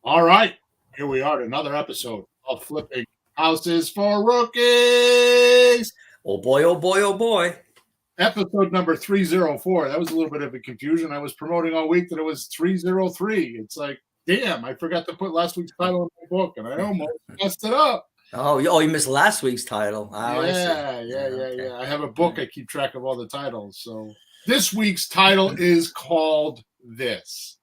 All right, here we are, another episode of Flipping Houses for Rookies. Oh boy, oh boy, oh boy. Episode number 304. That was a little bit of a confusion. I was promoting all week that it was 303. It's like, damn, I forgot to put last week's title in my book, and I almost messed it up. Oh, you missed last week's title. Oh, Yeah. I have a book. I keep track of all the titles. So this week's title is called this.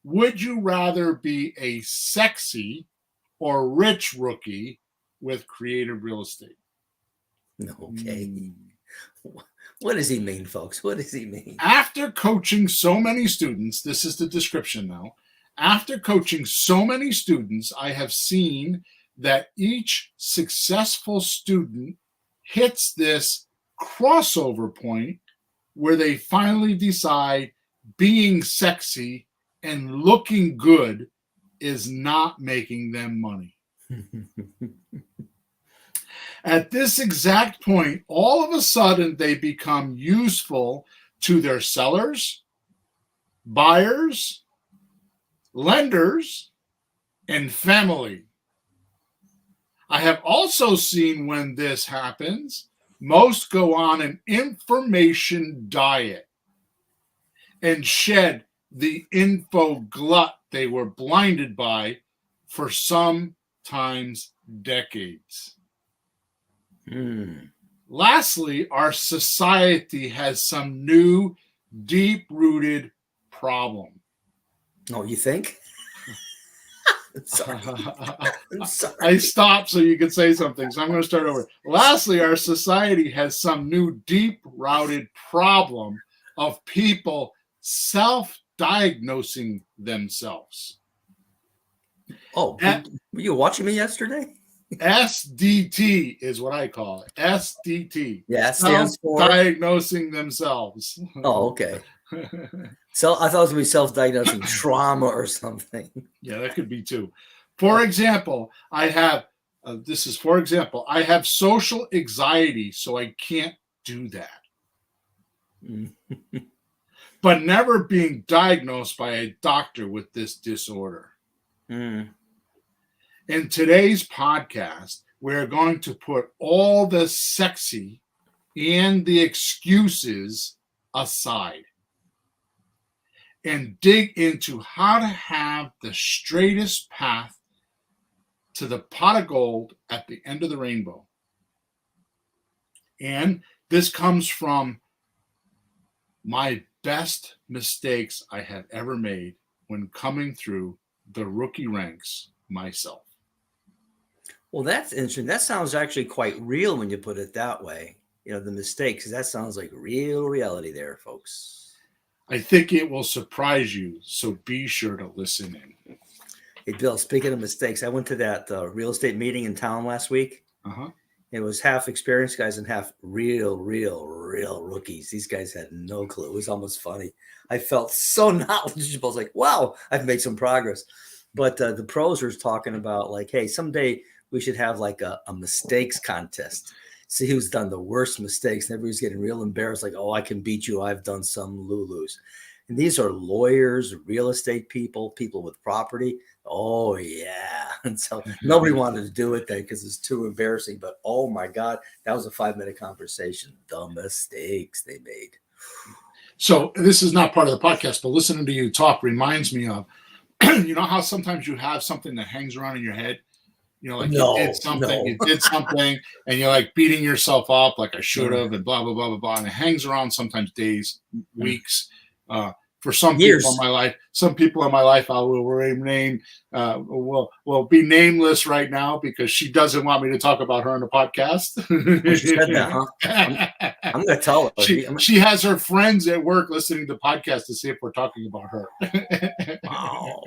Would you rather be a sexy or rich rookie with creative real estate? Okay. What does he mean, folks? What does he mean? After coaching so many students, this is the description now. After coaching so many students, I have seen that each successful student hits this crossover point where they finally decide being sexy and looking good is not making them money. At this exact point, all of a sudden, they become useful to their sellers, buyers, lenders, and family. I have also seen when this happens, most go on an information diet and shed the info glut they were blinded by for sometimes decades. Lastly, our society has some new deep-rooted problem. Oh, you think? Sorry. I stopped so you could say something, so I'm going to start over. Lastly, our society has some new deep-rooted problem of people self-diagnosing themselves. Oh, were you watching me yesterday? SDT is what I call it. SDT. Yeah, stands for diagnosing themselves. Oh, okay. So I thought it was going to be self-diagnosing trauma or something. Yeah, that could be too. For example, I have I have social anxiety, so I can't do that. But never being diagnosed by a doctor with this disorder. In today's podcast, we're going to put all the sexy and the excuses aside and dig into how to have the straightest path to the pot of gold at the end of the rainbow. And this comes from my best mistakes I have ever made when coming through the rookie ranks myself. Well, that's interesting. That sounds actually quite real when you put it that way. You know, the mistakes. That sounds like real reality there, folks. I think it will surprise you, so be sure to listen in. Hey, Bill, speaking of mistakes, I went to that real estate meeting in town last week. It was half experienced guys and half real rookies. These guys had no clue. It was almost funny. I felt so knowledgeable. I was like, wow, I've made some progress. But the pros were talking about like, hey, someday we should have like a mistakes contest. See who's done the worst mistakes. And everybody's getting real embarrassed. Like, oh, I can beat you. I've done some Lulus. And these are lawyers, real estate people, people with property. Oh, yeah. And so nobody wanted to do it then because it's too embarrassing. But, oh, my God, that was a 5-minute conversation. The mistakes they made. So this is not part of the podcast, but listening to you talk reminds me of, you know how sometimes you have something that hangs around in your head? You know, like you did something, and you're like beating yourself up like I should have, and blah, blah, blah, blah, blah. And it hangs around sometimes days, weeks, for some years. People in my life. Some people in my life I will name will be nameless right now because she doesn't want me to talk about her on the podcast. She said that, huh? I'm going to tell her. She has her friends at work listening to the podcast to see if we're talking about her. Wow.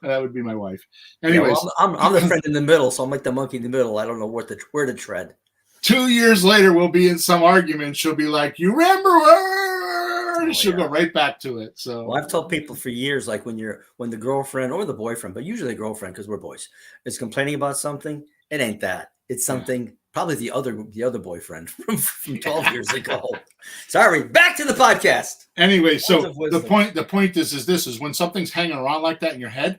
That would be my wife. Anyways, yeah, well, I'm the friend in the middle, so I'm like the monkey in the middle. I don't know where to tread. 2 years later, we'll be in some argument. She'll be like, "You remember her?" Oh, she'll go right back to it. So, well, I've told people for years, like when the girlfriend or the boyfriend, but usually the girlfriend, because we're boys, is complaining about something, it ain't that. It's something probably the other boyfriend from 12 years ago. Sorry, back to the podcast. Anyway, so the point is when something's hanging around like that in your head,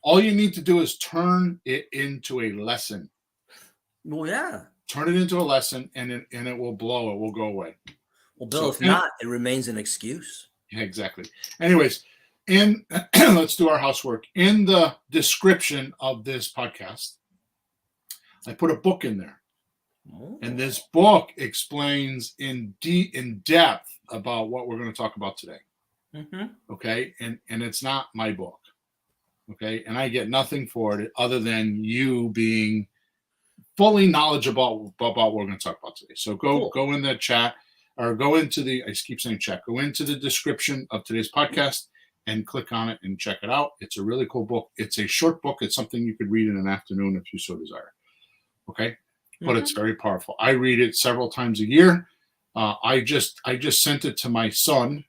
All you need to do is turn it into a lesson. Well, yeah. Turn it into a lesson, and it will blow. It will go away. Well, Bill, if not, it remains an excuse. Yeah, exactly. Anyways, let's do our housework. In the description of this podcast, I put a book in there. Oh. And this book explains in depth about what we're going to talk about today. Okay? And it's not my book. Okay? And I get nothing for it other than you being fully knowledgeable about what we're going to talk about today. So go in the chat, or go into I keep saying chat, go into the description of today's podcast and click on it and check it out. It's a really cool book. It's a short book. It's something you could read in an afternoon if you so desire. Okay? But it's very powerful. I read it several times a year. I just sent it to my son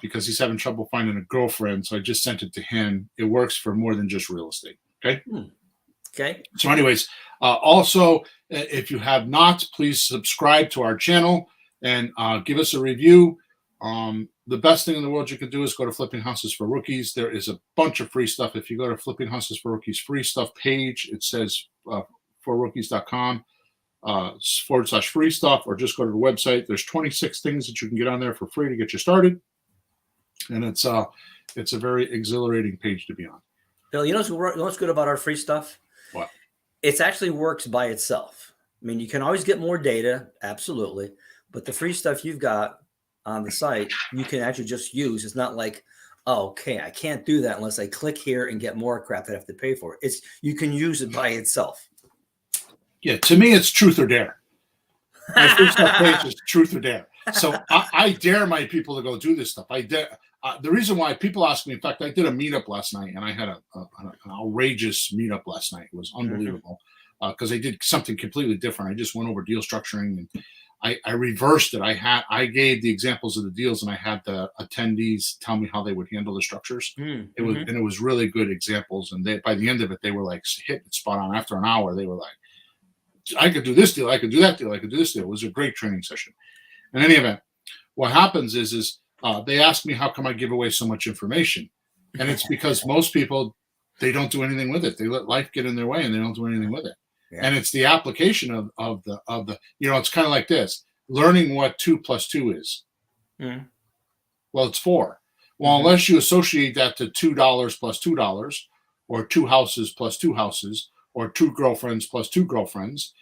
because he's having trouble finding a girlfriend. So I just sent it to him. It works for more than just real estate. Okay? Okay. So anyways, also, if you have not, please subscribe to our channel and give us a review. The best thing in the world you could do is go to Flipping Houses for Rookies. There is a bunch of free stuff. If you go to Flipping Houses for Rookies free stuff page, it says forrookies.com /free stuff, or just go to the website. There's 26 things that you can get on there for free to get you started. And it's a very exhilarating page to be on. Bill, you know what's good about our free stuff? What? It actually works by itself. I mean, you can always get more data, absolutely. But the free stuff you've got on the site, you can actually just use. It's not like, oh, okay, I can't do that unless I click here and get more crap that I have to pay for. You can use it by itself. Yeah, to me, it's truth or dare. My free stuff page is truth or dare. So I dare my people to go do this stuff. I dare. The reason why people ask me, in fact, I did a meetup last night, and I had an outrageous meetup last night. It was unbelievable because I did something completely different. I just went over deal structuring, and I reversed it. I gave the examples of the deals, and I had the attendees tell me how they would handle the structures. It was really good examples, and by the end of it, they were like hitting spot on. After an hour, they were like, I could do this deal, I could do that deal, I could do this deal. It was a great training session. In any event, what happens is they ask me, how come I give away so much information? And it's because most people, they don't do anything with it. They let life get in their way and they don't do anything with it. Yeah. And it's the application of the it's kind of like this, learning what 2 + 2 is. Well, it's 4. Well, unless you associate that to $2 + $2, or 2 houses + 2 houses, or 2 girlfriends + 2 girlfriends,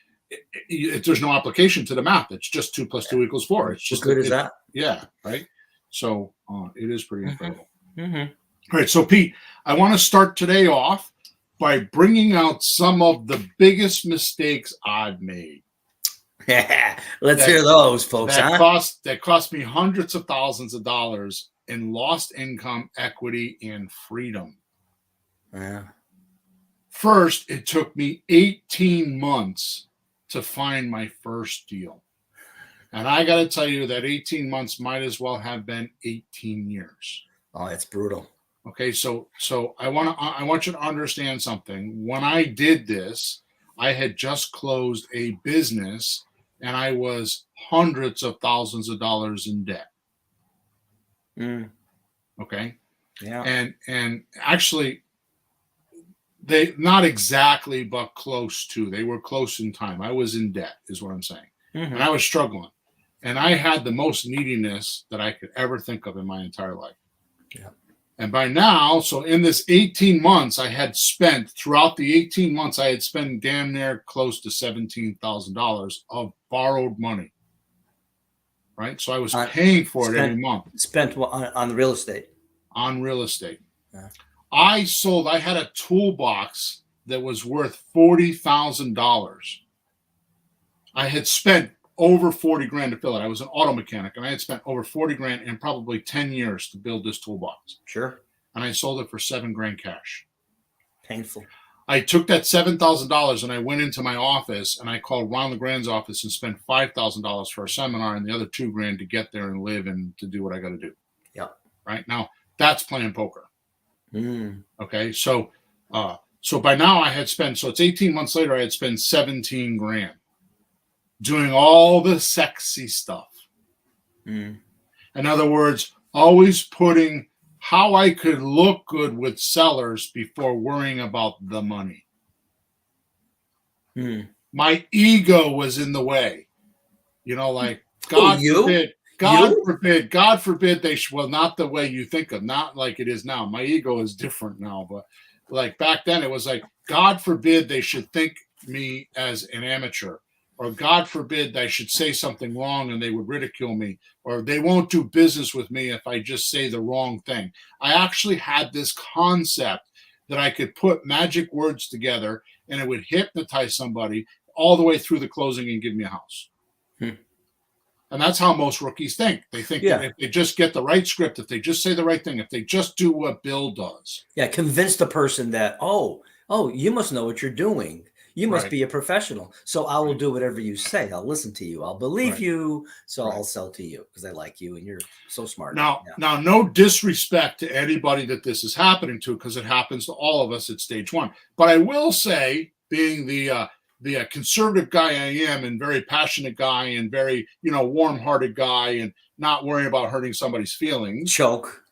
there's no application to the math. It's just 2 + 2 = 4. It's just as good as that. Yeah, right. So it is pretty incredible. All right, so Pete, I want to start today off by bringing out some of the biggest mistakes I've made. Yeah, let's hear those, folks. That cost me hundreds of thousands of dollars in lost income, equity, and freedom. Yeah. First, it took me 18 months to find my first deal. And I got to tell you that 18 months might as well have been 18 years. Oh, that's brutal. Okay, so I want you to understand something. When I did this, I had just closed a business and I was hundreds of thousands of dollars in debt. Okay? Yeah. And actually, they not exactly, but close to. They were close in time. I was in debt, is what I'm saying. And I was struggling. And I had the most neediness that I could ever think of in my entire life. Yeah. And by now, so in this 18 months, throughout the 18 months, I had spent damn near close to $17,000 of borrowed money. Right? So I was paying for it every month. Spent on the real estate. On real estate. Yeah. I had a toolbox that was worth $40,000. I had spent over 40 grand to fill it. I was an auto mechanic, and I had spent over 40 grand in probably 10 years to build this toolbox. Sure. And I sold it for $7 grand cash. Painful. I took that $7,000 and I went into my office and I called Ron LeGrand's office and spent $5,000 for a seminar and the other $2 grand to get there and live and to do what I got to do. Yeah. Right now, that's playing poker. Okay. So by now I had spent, so it's 18 months later, I had spent 17 grand doing all the sexy stuff. In other words, always putting how I could look good with sellers before worrying about the money. My ego was in the way. Like, God forbid they should, well, not the way you think of, not like it is now. My ego is different now, but like back then it was like, God forbid they should think me as an amateur, or God forbid I should say something wrong and they would ridicule me, or they won't do business with me if I just say the wrong thing. I actually had this concept that I could put magic words together and it would hypnotize somebody all the way through the closing and give me a house. And that's how most rookies think. They think that if they just get the right script, if they just say the right thing, if they just do what Bill does. Yeah, convince the person that, oh, you must know what you're doing. You must be a professional. So I will do whatever you say. I'll listen to you. I'll believe you. So I'll sell to you because I like you and you're so smart. Now, no disrespect to anybody that this is happening to, because it happens to all of us at stage one. But I will say, being the conservative guy I am, and very passionate guy, and very, warm-hearted guy, and not worrying about hurting somebody's feelings. Choke.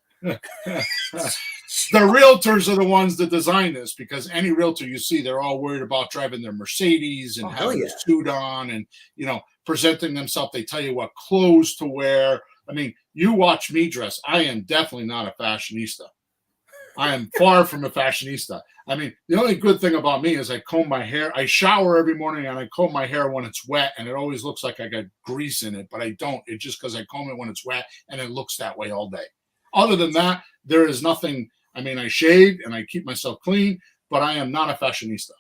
The realtors are the ones that design this, because any realtor you see, they're all worried about driving their Mercedes and having a suit on and, presenting themselves. They tell you what clothes to wear. I mean, you watch me dress. I am definitely not a fashionista. I am far from a fashionista. I mean, the only good thing about me is I comb my hair. I shower every morning and I comb my hair when it's wet, and it always looks like I got grease in it, but I don't. It's just because I comb it when it's wet and it looks that way all day. Other than that, there is nothing. I mean, I shave and I keep myself clean, but I am not a fashionista.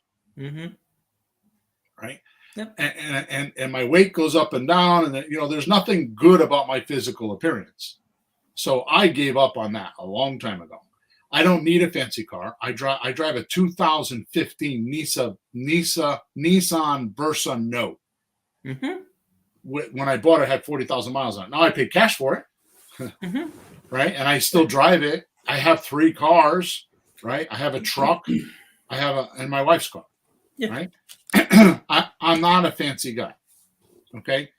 Right? Yep. And my weight goes up and down, and there's nothing good about my physical appearance. So I gave up on that a long time ago. I don't need a fancy car. I drive a 2015 Nissan Versa Note. When I bought it, it had 40,000 miles on it. Now I paid cash for it, right? And I still drive it. I have 3 cars, right? I have a truck. And my wife's car, right? I'm not a fancy guy, okay?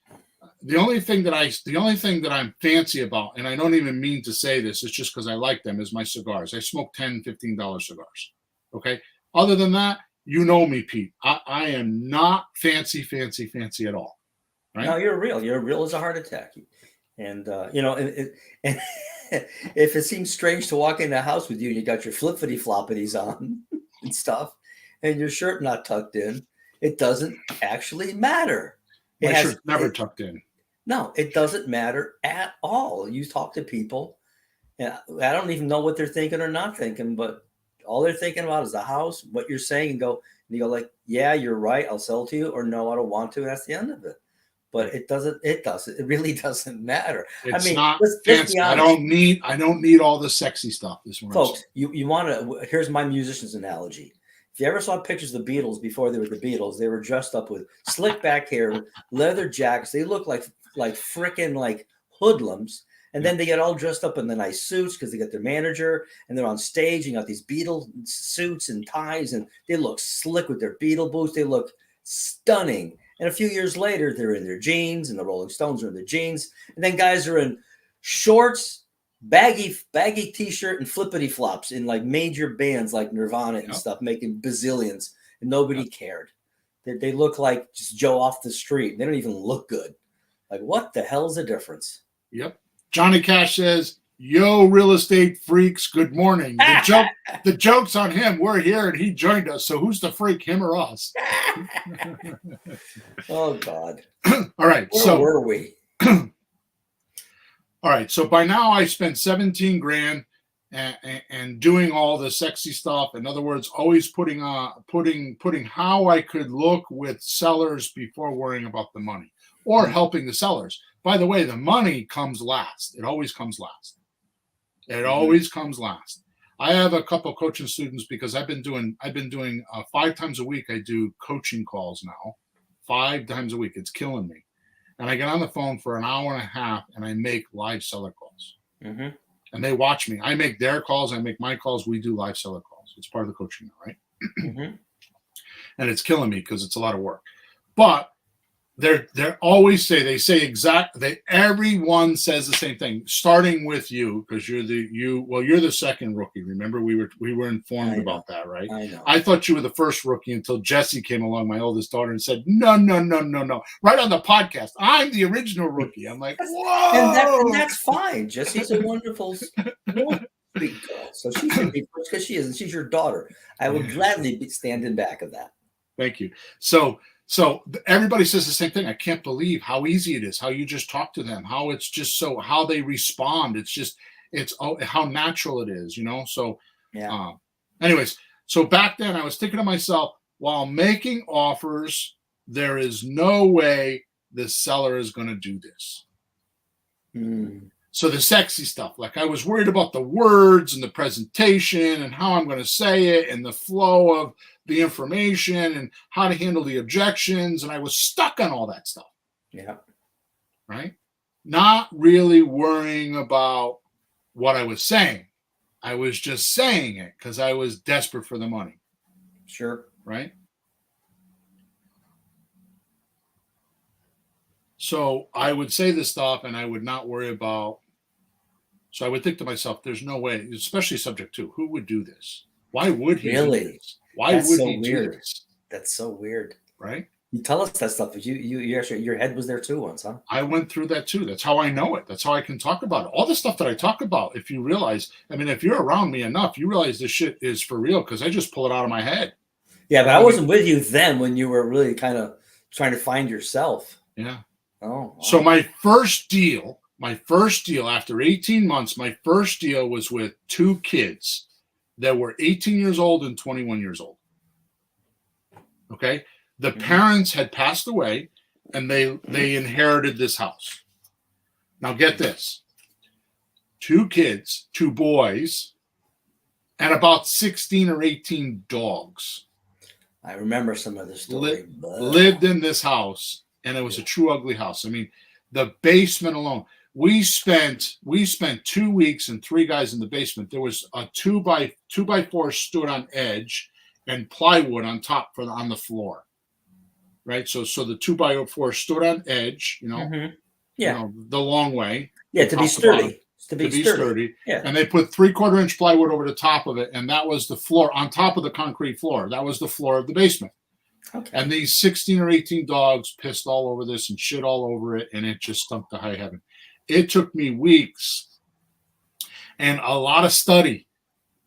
The only thing that I'm fancy about, and I don't even mean to say this, it's just because I like them, is my cigars. I smoke $10, $15 cigars. Okay. Other than that, me, Pete. I am not fancy at all. Right? No, you're real. You're real as a heart attack. And and if it seems strange to walk in the house with you and you got your flippity floppities on and stuff, and your shirt not tucked in, it doesn't actually matter. My shirt's never tucked in. No, it doesn't matter at all. You talk to people, and I don't even know what they're thinking or not thinking, but all they're thinking about is the house, what you're saying, and you go like, yeah, you're right, I'll sell to you, or no, I don't want to. And that's the end of it. But it really doesn't matter. It's not fancy. I don't need all the sexy stuff. Folks, you want to, here's my musician's analogy. If you ever saw pictures of the Beatles before they were the Beatles, they were dressed up with slick back hair, leather jackets. They look like freaking like hoodlums. And then they get all dressed up in the nice suits because they got their manager, and they're on stage. And you got these Beatle suits and ties, and they look slick with their Beatle boots. They look stunning. And a few years later, they're in their jeans, and the Rolling Stones are in their jeans. And then guys are in shorts, baggy t-shirt, and flippity flops in like major bands like Nirvana and stuff, making bazillions, and nobody cared. They look like just Joe off the street. They don't even look good. Like, what the hell's the difference? Yep. Johnny Cash says, "Yo, real estate freaks, good morning." The joke's on him. We're here and he joined us. So who's the freak, him or us? Oh God. All right. Where were we? All right. So by now I spent 17 grand and doing all the sexy stuff. In other words, always putting how I could look with sellers before worrying about the money, or helping the sellers. By the way, the money comes last. It always comes last. It always comes last. I have a couple coaching students because I've been doing 5 times a week. I do coaching calls now, 5 times a week. It's killing me. And I get on the phone for an hour and a half and I make live seller calls. And they watch me. I make their calls. I make my calls. We do live seller calls. It's part of the coaching now, right? And it's killing me because it's a lot of work. But they're always everyone says the same thing, starting with you, because you're the second rookie. Remember, we were informed about that, right? I know. I thought you were the first rookie until Jessie came along, my oldest daughter, and said, no, right on the podcast, I'm the original rookie. I'm like, whoa, and that's fine. Jessie's a wonderful big girl, so she should be first because she is, and she's your daughter. I would gladly stand in back of that. Thank you. So everybody says the same thing. I can't believe how easy it is, how you just talk to them, how it's just how they respond. It's how natural it is, So, yeah. Anyways, so back then I was thinking to myself, while making offers, there is no way the seller is going to do this. So the sexy stuff, like I was worried about the words and the presentation and how I'm going to say it and the flow of the information and how to handle the objections. And I was stuck on all that stuff. Yeah. Right. Not really worrying about what I was saying. I was just saying it because I was desperate for the money. Sure. Right. So I would say this stuff and I would not worry about. So I would think to myself, there's no way, especially subject to, who would do this? Why would he do this? Why would he do this? That's so weird. Right? You tell us that stuff, but you actually, your head was there too once, huh? I went through that too. That's how I know it. That's how I can talk about it. All the stuff that I talk about, if you realize, if you're around me enough, you realize this shit is for real because I just pull it out of my head. Yeah, but I wasn't with you then when you were really kind of trying to find yourself. Yeah. Oh. Wow. So my first deal after 18 months, my first deal was with two kids that were 18 years old and 21 years old. Okay. The parents had passed away and they inherited this house. Now get this, two kids, two boys, and about 16 or 18 dogs. I remember some of the story. Lived in this house, and it was a true ugly house. The basement alone. We spent 2 weeks and three guys in the basement. There was a 2x4 stood on edge and plywood on top on the floor. Right. So the 2x4 stood on edge, the long way. Yeah. To be sturdy. To be sturdy. Yeah. And they put 3/4 inch plywood over the top of it. And that was the floor on top of the concrete floor. That was the floor of the basement. Okay. And these 16 or 18 dogs pissed all over this and shit all over it. And it just stunk to high heaven. It took me weeks and a lot of study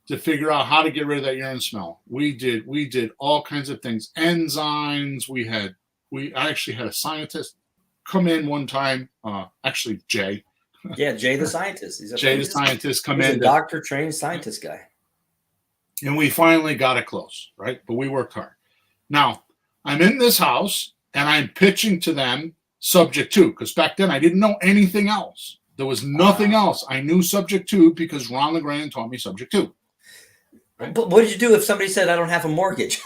to figure out how to get rid of that urine smell. We did all kinds of things. Enzymes. I actually had a scientist come in one time. Actually, Jay. Yeah, Jay the scientist. Jay the scientist come in. He's a doctor trained scientist guy. And we finally got it close, right? But we worked hard. Now, I'm in this house and I'm pitching to them subject to, because back then I didn't know anything else. There was nothing else. I knew subject to because Ron LeGrand taught me subject to. Right? But what did you do if somebody said, I don't have a mortgage?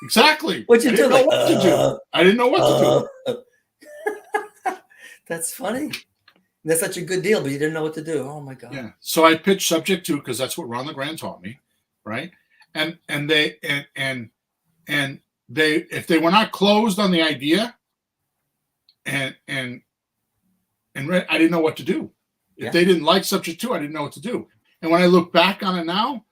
Exactly. What'd you do? I didn't know what to do. That's funny. That's such a good deal, but you didn't know what to do. Oh my God. Yeah. So I pitched subject to because that's what Ron LeGrand taught me, right? And they if they were not closed on the idea, and I didn't know what to do. If they didn't like subject to, I didn't know what to do. And when I look back on it now,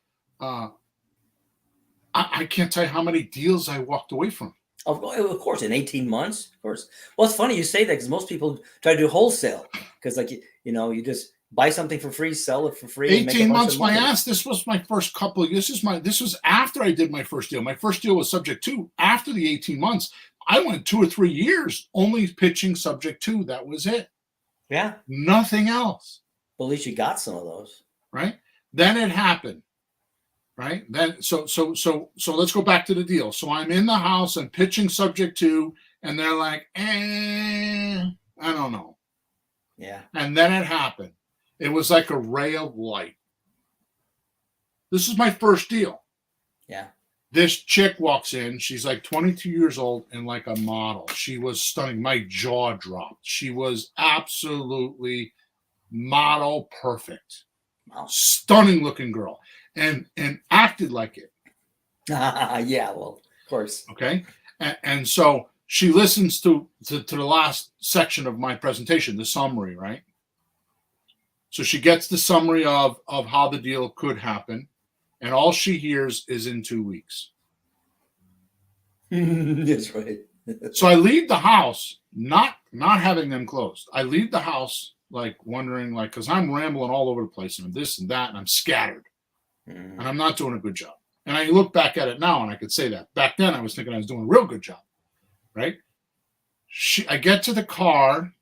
I can't tell you how many deals I walked away from. Of course, in 18 months, of course. Well, it's funny you say that because most people try to do wholesale because, you just buy something for free, sell it for free. 18 months, my ass. This was my first couple of years. This was after I did my first deal. My first deal was subject to. After the 18 months, I went 2 or 3 years only pitching subject to. That was it. Yeah. Nothing else. Well, at least you got some of those. Right. Then it happened. Right. Then so let's go back to the deal. So I'm in the house and pitching subject to, and they're like, I don't know. Yeah. And then it happened. It was like a ray of light. This is my first deal. Yeah. This chick walks in. She's like 22 years old and like a model. She was stunning. My jaw dropped. She was absolutely model perfect. Wow. Stunning looking girl. And acted like it. Yeah, well, of course. Okay. And so she listens to the last section of my presentation, the summary, right? So she gets the summary of how the deal could happen, and all she hears is in 2 weeks. That's right. So I leave the house, not having them closed. I leave the house like wondering, like, because I'm rambling all over the place and this and that, and I'm scattered, and I'm not doing a good job. And I look back at it now, and I could say that. Back then, I was thinking I was doing a real good job, right? I get to the car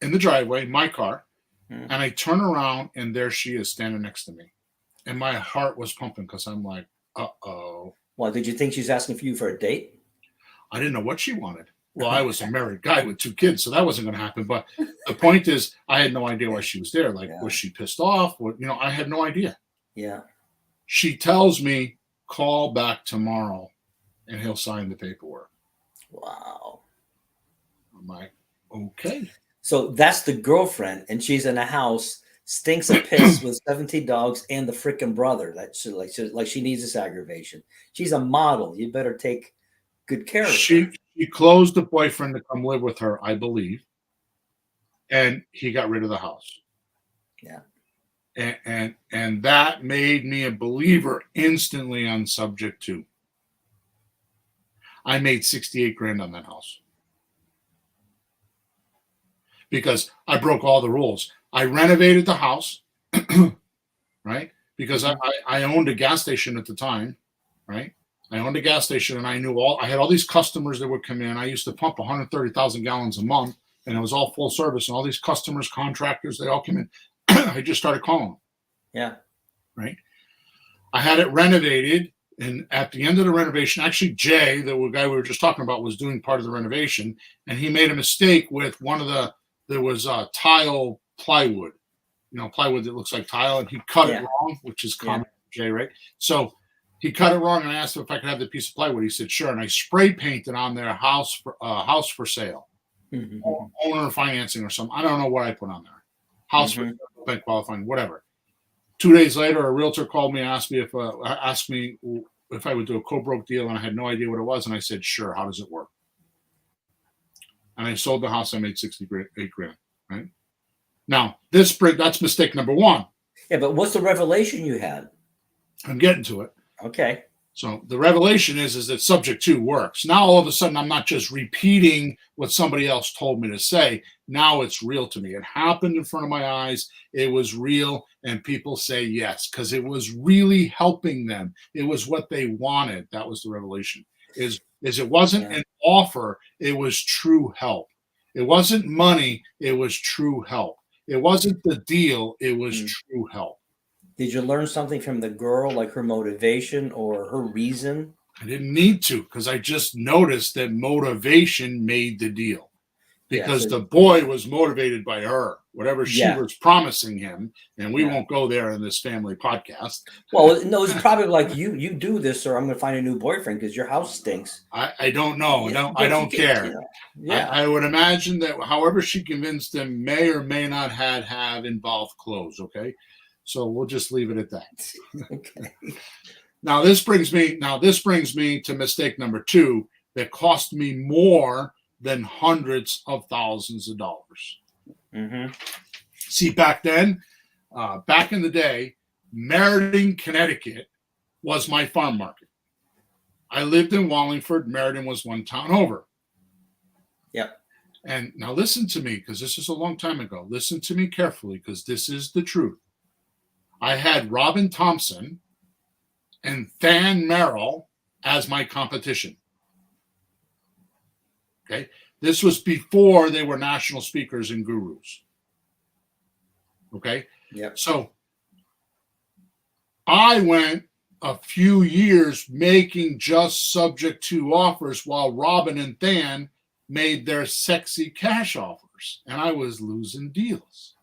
in the driveway, my car, and I turn around, and there she is standing next to me. And my heart was pumping because I'm like, uh-oh. Well, did you think she's asking for you for a date? I didn't know what she wanted. Well, I was a married guy with 2 kids, so that wasn't going to happen. But the point is, I had no idea why she was there. Like, was she pissed off? I had no idea. Yeah. She tells me, call back tomorrow, and he'll sign the paperwork. Wow. I'm like, okay. So that's the girlfriend, and she's in a house, stinks of piss with 17 dogs and the freaking brother. Like she needs this aggravation. She's a model. You better take good care of her. She closed the boyfriend to come live with her, I believe, and he got rid of the house. Yeah. And that made me a believer instantly on subject 2. I made $68,000 on that house because I broke all the rules. I renovated the house, right? Because I owned a gas station at the time, right? I owned a gas station, and I had all these customers that would come in. I used to pump 130,000 gallons a month, and it was all full service. And all these customers, contractors, they all came in. I just started calling them. Yeah. Right. I had it renovated, and at the end of the renovation, actually Jay, the guy we were just talking about, was doing part of the renovation, and he made a mistake with there was tile plywood, plywood that looks like tile, and he cut it wrong, which is common for Jay, right? So he cut it wrong, and I asked him if I could have the piece of plywood. He said, sure. And I spray painted on there house for sale, owner financing or something. I don't know what I put on there. House for bank qualifying, whatever. 2 days later, a realtor called me and asked me if I would do a co-broke deal, and I had no idea what it was. And I said, sure. How does it work? And I sold the house. I made $68,000. Right now, that's mistake number 1. Yeah, but what's the revelation you had? I'm getting to it. Okay. So the revelation is that subject 2 works. Now all of a sudden I'm not just repeating what somebody else told me to say. Now it's real to me. It happened in front of my eyes. It was real, and people say yes because it was really helping them. It was what they wanted. That was the revelation. Is it wasn't an offer. It was true help. It wasn't money. It was true help. It wasn't the deal. It was true help. Did you learn something from the girl, like her motivation or her reason? I didn't need to, because I just noticed that motivation made the deal. Because the boy was motivated by her, whatever she was promising him, and we won't go there in this family podcast. Well, no, it's probably like you do this, or I'm going to find a new boyfriend because your house stinks. I don't know. I don't care. Yeah. I would imagine that however she convinced him may or may not have involved clothes. Okay. So we'll just leave it at that. Okay. Now this brings me to mistake number 2 that cost me more than hundreds of thousands of dollars. See, back then, back in the day, Meriden, Connecticut was my farm market. I lived in Wallingford. Meriden was one town over. Yep. And now listen to me, because this is a long time ago. Listen to me carefully, because this is the truth. I had Robin Thompson and Than Merrill as my competition. Okay. This was before they were national speakers and gurus. Okay. Yeah. So I went a few years making just subject to offers while Robin and Than made their sexy cash offers, and I was losing deals.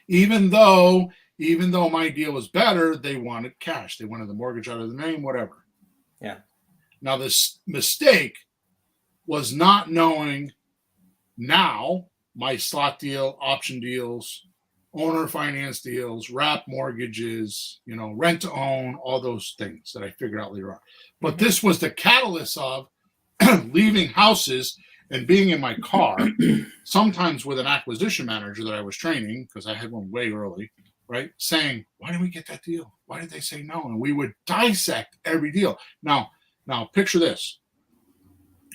Even though my deal was better, they wanted cash. They wanted the mortgage out of the name, whatever. Yeah. Now, this mistake was not knowing now my slot deal, option deals, owner finance deals, wrap mortgages, rent to own, all those things that I figured out later on. But this was the catalyst of, leaving houses and being in my car, sometimes with an acquisition manager that I was training, because I had one way early, right? Saying, why didn't we get that deal? Why did they say no? And we would dissect every deal. Now picture this.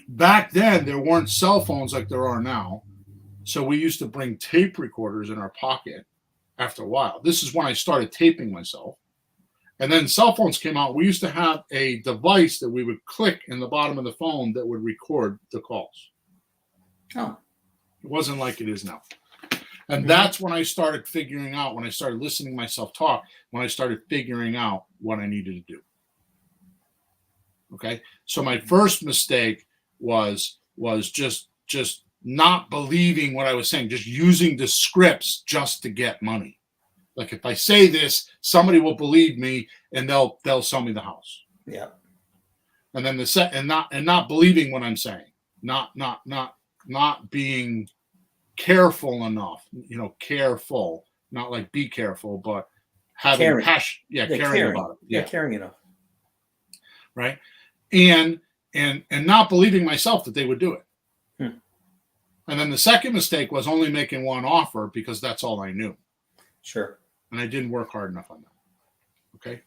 Back then, there weren't cell phones like there are now. So we used to bring tape recorders in our pocket after a while. This is when I started taping myself. And then cell phones came out. We used to have a device that we would click in the bottom of the phone that would record the calls. Oh. It wasn't like it is now. And that's when I started figuring out, when I started listening to myself talk, when I started figuring out what I needed to do. Okay? So my first mistake was just not believing what I was saying, just using the scripts just to get money. Like if I say this, somebody will believe me and they'll sell me the house. Yeah. And then not believing what I'm saying, not being careful enough, careful, not like be careful, but having passion, caring about it. Yeah, caring enough. Right. And not believing myself that they would do it. And then the second mistake was only making one offer because that's all I knew. Sure. And I didn't work hard enough on that. Okay.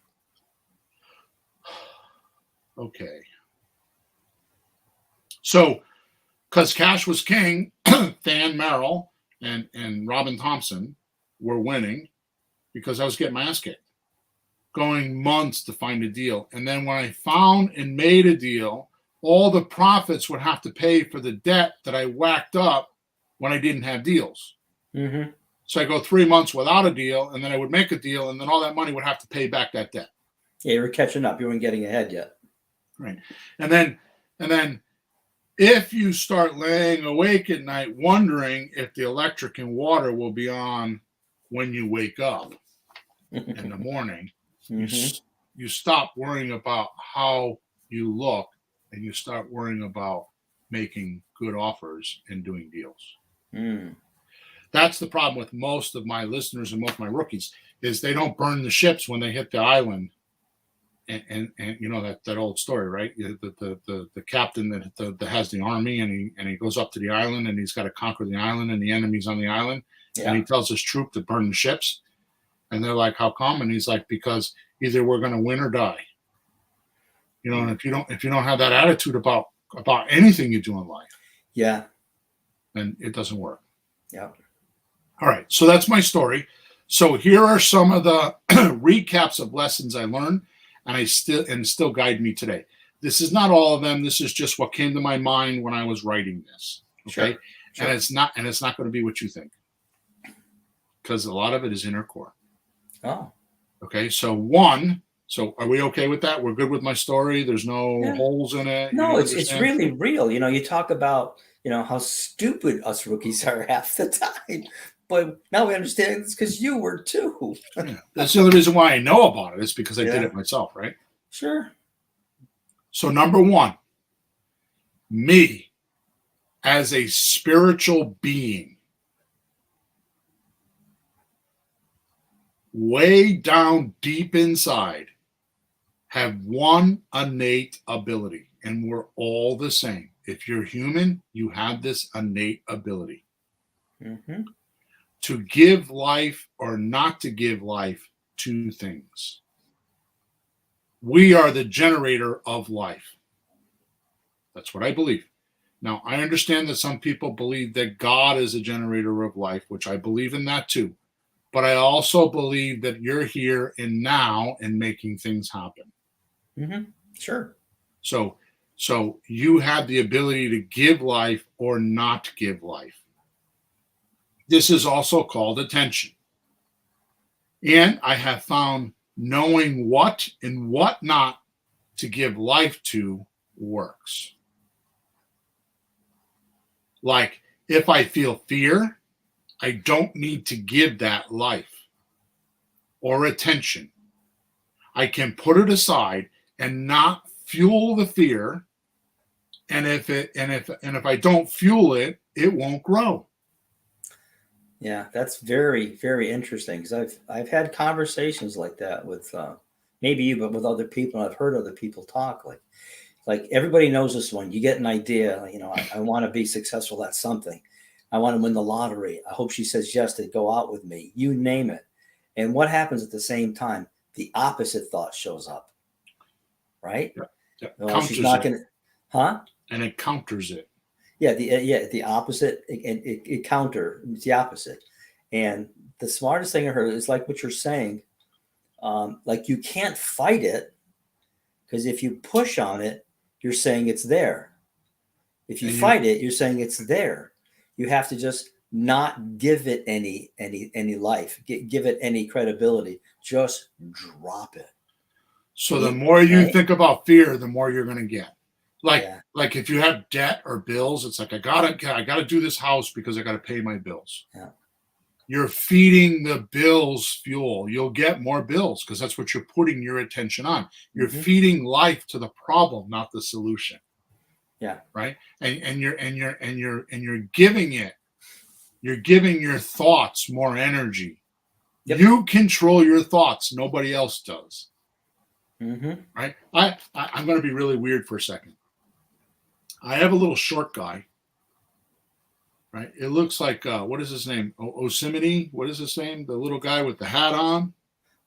Okay. So, because Cash was king, Than Merrill and Robin Thompson were winning because I was getting my ass kicked, going months to find a deal. And then when I found and made a deal, all the profits would have to pay for the debt that I whacked up when I didn't have deals. Mm-hmm. So I go 3 months without a deal, and then I would make a deal, and then all that money would have to pay back that debt. Yeah, you were catching up. You weren't getting ahead yet. Right. And then if you start laying awake at night wondering if the electric and water will be on when you wake up in the morning, you stop worrying about how you look and you start worrying about making good offers and doing deals. That's the problem with most of my listeners and most of my rookies is they don't burn the ships when they hit the island. And you know that old story, right? The captain that has the army and he goes up to the island and he's got to conquer the island and the enemy's on the island. Yeah. And he tells his troop to burn the ships. And they're like, how come? And he's like, because either we're going to win or die. You know, and if you don't have that attitude about anything you do in life, yeah, then it doesn't work. Yeah. All right. So that's my story. So here are some of the recaps of lessons I learned and still guide me today. This is not all of them. This is just what came to my mind when I was writing this. Okay. Sure. And it's not going to be what you think. Because a lot of it is inner core. Oh. Okay. So are we okay with that? We're good with my story. There's no holes in it. No, it's really real. You know, you talk about, how stupid us rookies are half the time. But now we understand it's because you were too. Yeah. That's the other reason why I know about it is because I did it myself, right? Sure. So number one, me as a spiritual being, way down deep inside, have one innate ability, and we're all the same. If you're human, you have this innate ability. Mm-hmm. To give life or not to give life, two things. We are the generator of life. That's what I believe. Now, I understand that some people believe that God is a generator of life, which I believe in that too. But I also believe that you're here and now and making things happen. Mm-hmm. Sure. So you have the ability to give life or not give life. This is also called attention. And I have found knowing what and what not to give life to works. Like if I feel fear, I don't need to give that life or attention. I can put it aside and not fuel the fear. And if I don't fuel it, it won't grow. Yeah, that's very, very interesting because I've had conversations like that with maybe you, but with other people. And I've heard other people talk like, Like everybody knows this one. You get an idea, I want to be successful at something. I want to win the lottery. I hope she says yes to go out with me. You name it. And what happens at the same time? The opposite thought shows up, right? Yeah. Well, she's not going to, huh? And it counters it. Yeah, the opposite. It counter. It's the opposite. And the smartest thing I heard is like what you're saying. Like you can't fight it, because if you push on it, you're saying it's there. If you fight it, you're saying it's there. You have to just not give it any life, give it any credibility. Just drop it. So the more you think about fear, the more you're going to get. Like if you have debt or bills, it's like I gotta do this house because I gotta pay my bills. Yeah. You're feeding the bills fuel. You'll get more bills because that's what you're putting your attention on. You're feeding life to the problem, not the solution. Yeah. Right. And you're giving it. You're giving your thoughts more energy. Yep. You control your thoughts. Nobody else does. Right. I'm going to be really weird for a second. I have a little short guy. Right. It looks like what is his name? Yosemite. What is his name? The little guy with the hat on.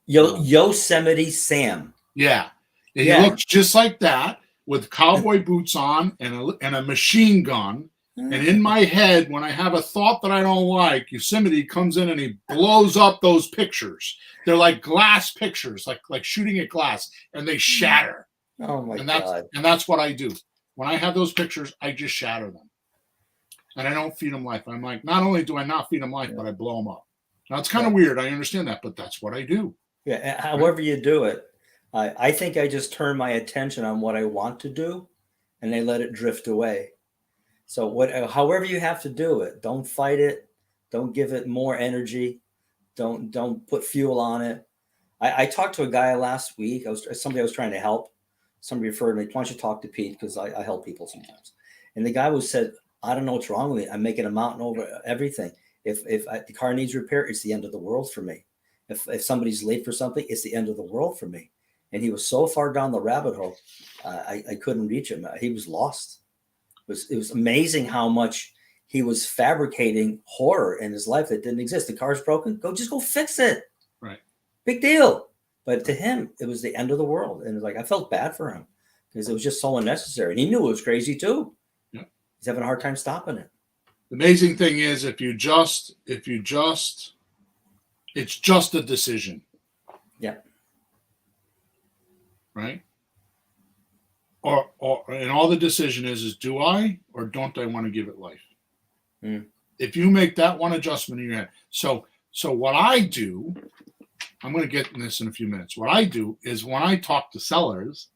Yosemite Sam. Yeah. He looks just like that with cowboy boots on and a machine gun. And in my head, when I have a thought that I don't like, Yosemite comes in and he blows up those pictures. They're like glass pictures, like shooting at glass, and they shatter. Oh my God. And that's what I do. When I have those pictures, I just shatter them. And I don't feed them life. I'm like, not only do I not feed them life, but I blow them up. Now, it's kind of weird. I understand that, but that's what I do. Yeah. However you do it, I think I just turn my attention on what I want to do, and I let it drift away. So however you have to do it, don't fight it. Don't give it more energy. Don't put fuel on it. I talked to a guy last week. Somebody I was trying to help. Somebody referred me. Why don't you talk to Pete? Because I help people sometimes. And the guy said, I don't know what's wrong with me. I'm making a mountain over everything. If the car needs repair, it's the end of the world for me. If somebody's late for something, it's the end of the world for me. And he was so far down the rabbit hole, I couldn't reach him. He was lost. It was amazing how much he was fabricating horror in his life that didn't exist. The car's broken. Just go fix it. Right. Big deal. But to him, it was the end of the world. And it was like, I felt bad for him because it was just so unnecessary. And he knew it was crazy too. Yeah. He's having a hard time stopping it. The amazing thing is it's just a decision. Yeah. Right. And all the decision is do I or don't I want to give it life? If you make that one adjustment in your head. So what I do, I'm going to get in this in a few minutes. What I do is when I talk to sellers,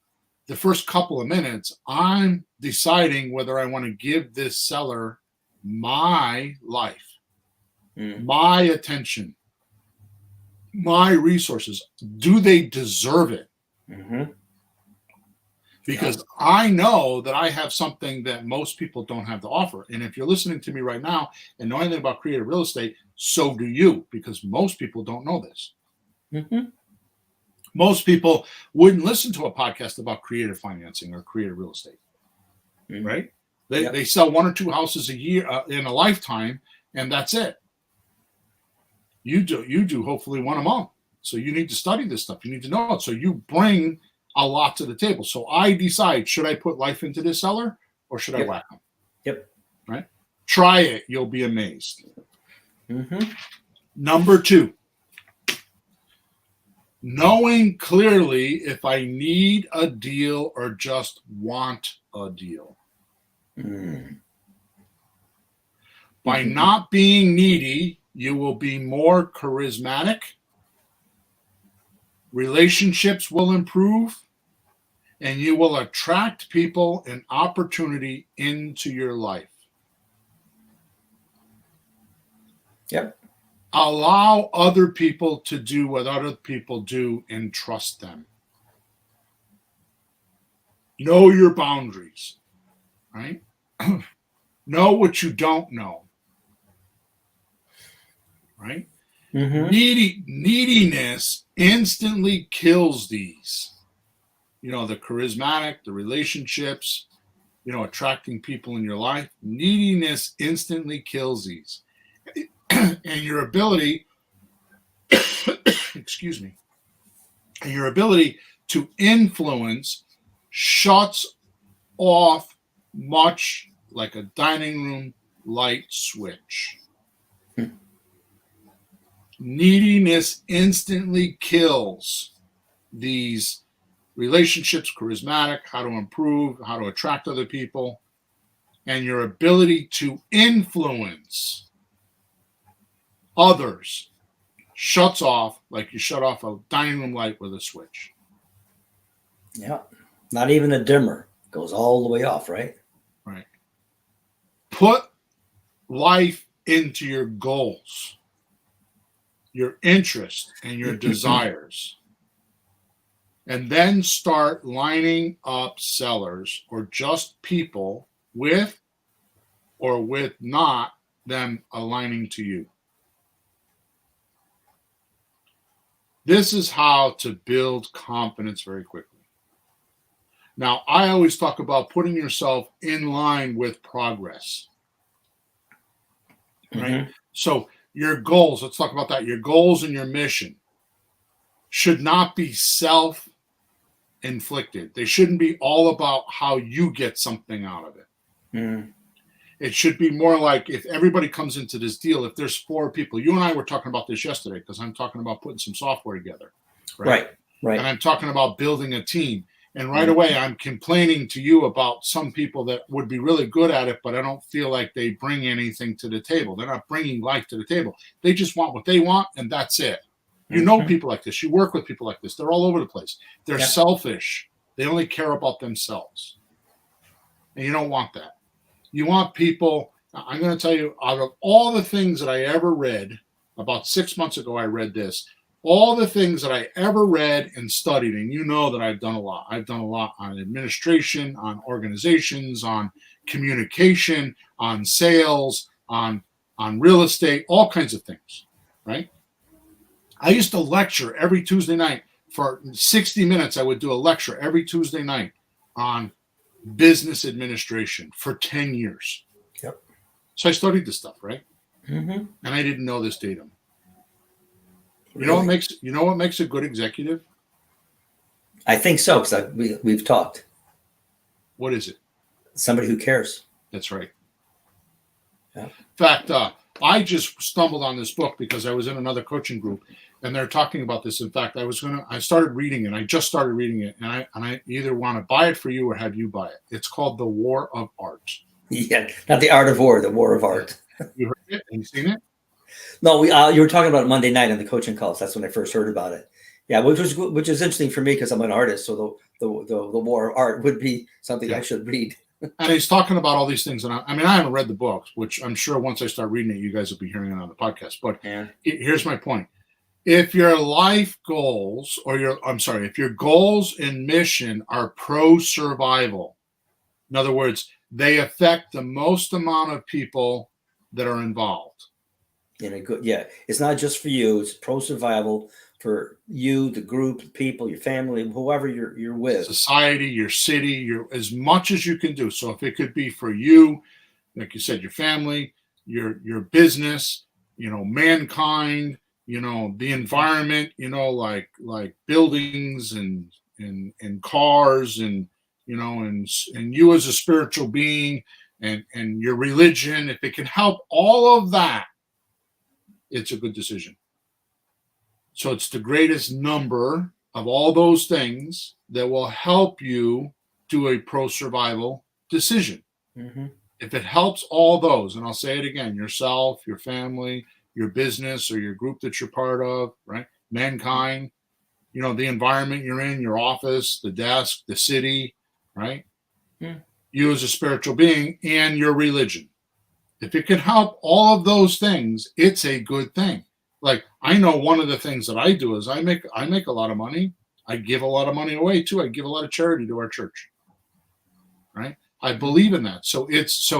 the first couple of minutes, I'm deciding whether I want to give this seller my life, my attention, my resources. Do they deserve it? Because I know that I have something that most people don't have to offer. And if you're listening to me right now and know anything about creative real estate, so do you, because most people don't know this. Most people wouldn't listen to a podcast about creative financing or creative real estate, right? They sell 1 or 2 houses a year in a lifetime, and that's it. You do hopefully 1 a month. So you need to study this stuff. You need to know it. So you bring a lot to the table. So I decide, should I put life into this seller or should I whack them? Yep. Right? Try it. You'll be amazed. Number 2, knowing clearly if I need a deal or just want a deal. By not being needy, you will be more charismatic. Relationships will improve, and you will attract people and opportunity into your life. Yep. Allow other people to do what other people do and trust them. Know your boundaries, right? Know what you don't know, right? Neediness instantly kills these. the charismatic, the relationships, attracting people in your life. Neediness instantly kills these. And your ability, excuse me, and your ability to influence shuts off much like a dining room light switch. Neediness instantly kills these relationships, charismatic, how to improve, how to attract other people, and your ability to influence others shuts off like you shut off a dining room light with a switch. Yeah. Not even a dimmer. Goes all the way off, right? Right. Put life into your goals, your interests, and your desires. And then start lining up sellers or just people with or with not them aligning to you. This is how to build confidence very quickly. Now, I always talk about putting yourself in line with progress. Right? Mm-hmm. So your goals, let's talk about that. Your goals and your mission should not be self-inflicted. They shouldn't be all about how you get something out of it. Mm. It should be more like if everybody comes into this deal, if there's 4 people, you and I were talking about this yesterday because I'm talking about putting some software together. Right. And I'm talking about building a team. And right away, I'm complaining to you about some people that would be really good at it, but I don't feel like they bring anything to the table. They're not bringing life to the table. They just want what they want, and that's it. You know people like this. You work with people like this. They're all over the place. They're selfish. They only care about themselves. And you don't want that. You want people, I'm going to tell you, out of all the things that I ever read, about 6 months ago I read this, all the things that I ever read and studied, and you know that I've done a lot. I've done a lot on administration, on organizations, on communication, on sales, on real estate, all kinds of things, right? I used to lecture every Tuesday night. For 60 minutes, I would do a lecture every Tuesday night on business administration for 10 years. Yep. So I studied this stuff, right? Mm-hmm. And I didn't know this datum. You know what makes a good executive? I think so, because we've talked. What is it? Somebody who cares. That's right. Yeah. In fact, I just stumbled on this book because I was in another coaching group, and they're talking about this. In fact, I started reading it. I just started reading it, and I either want to buy it for you or have you buy it. It's called The War of Art. Yeah, not the art of war, the war of art. You heard it? Have you seen it? No, you were talking about it Monday night in the coaching calls. That's when I first heard about it. Yeah, which is interesting for me because I'm an artist. So the war of art would be something I should read. And he's talking about all these things. And I haven't read the books, which I'm sure once I start reading it, you guys will be hearing it on the podcast. But here's my point. If your life goals if your goals and mission are pro-survival, in other words, they affect the most amount of people that are involved. It's not just for you. It's pro-survival for you, the group, people, your family, whoever you're with. Society, your city, as much as you can do. So if it could be for you, like you said, your family, your business, mankind, the environment, like buildings and cars and you as a spiritual being and your religion, if it can help all of that, it's a good decision. So it's the greatest number of all those things that will help you do a pro-survival decision. Mm-hmm. If it helps all those, and I'll say it again, yourself, your family, your business, or your group that you're part of, right? Mankind, the environment you're in, your office, the desk, the city, right? Yeah. You as a spiritual being and your religion. If it can help all of those things, it's a good thing. Like, I know one of the things that I do is I make a lot of money. I give a lot of money away too. I give a lot of charity to our church. Right? I believe in that. So it's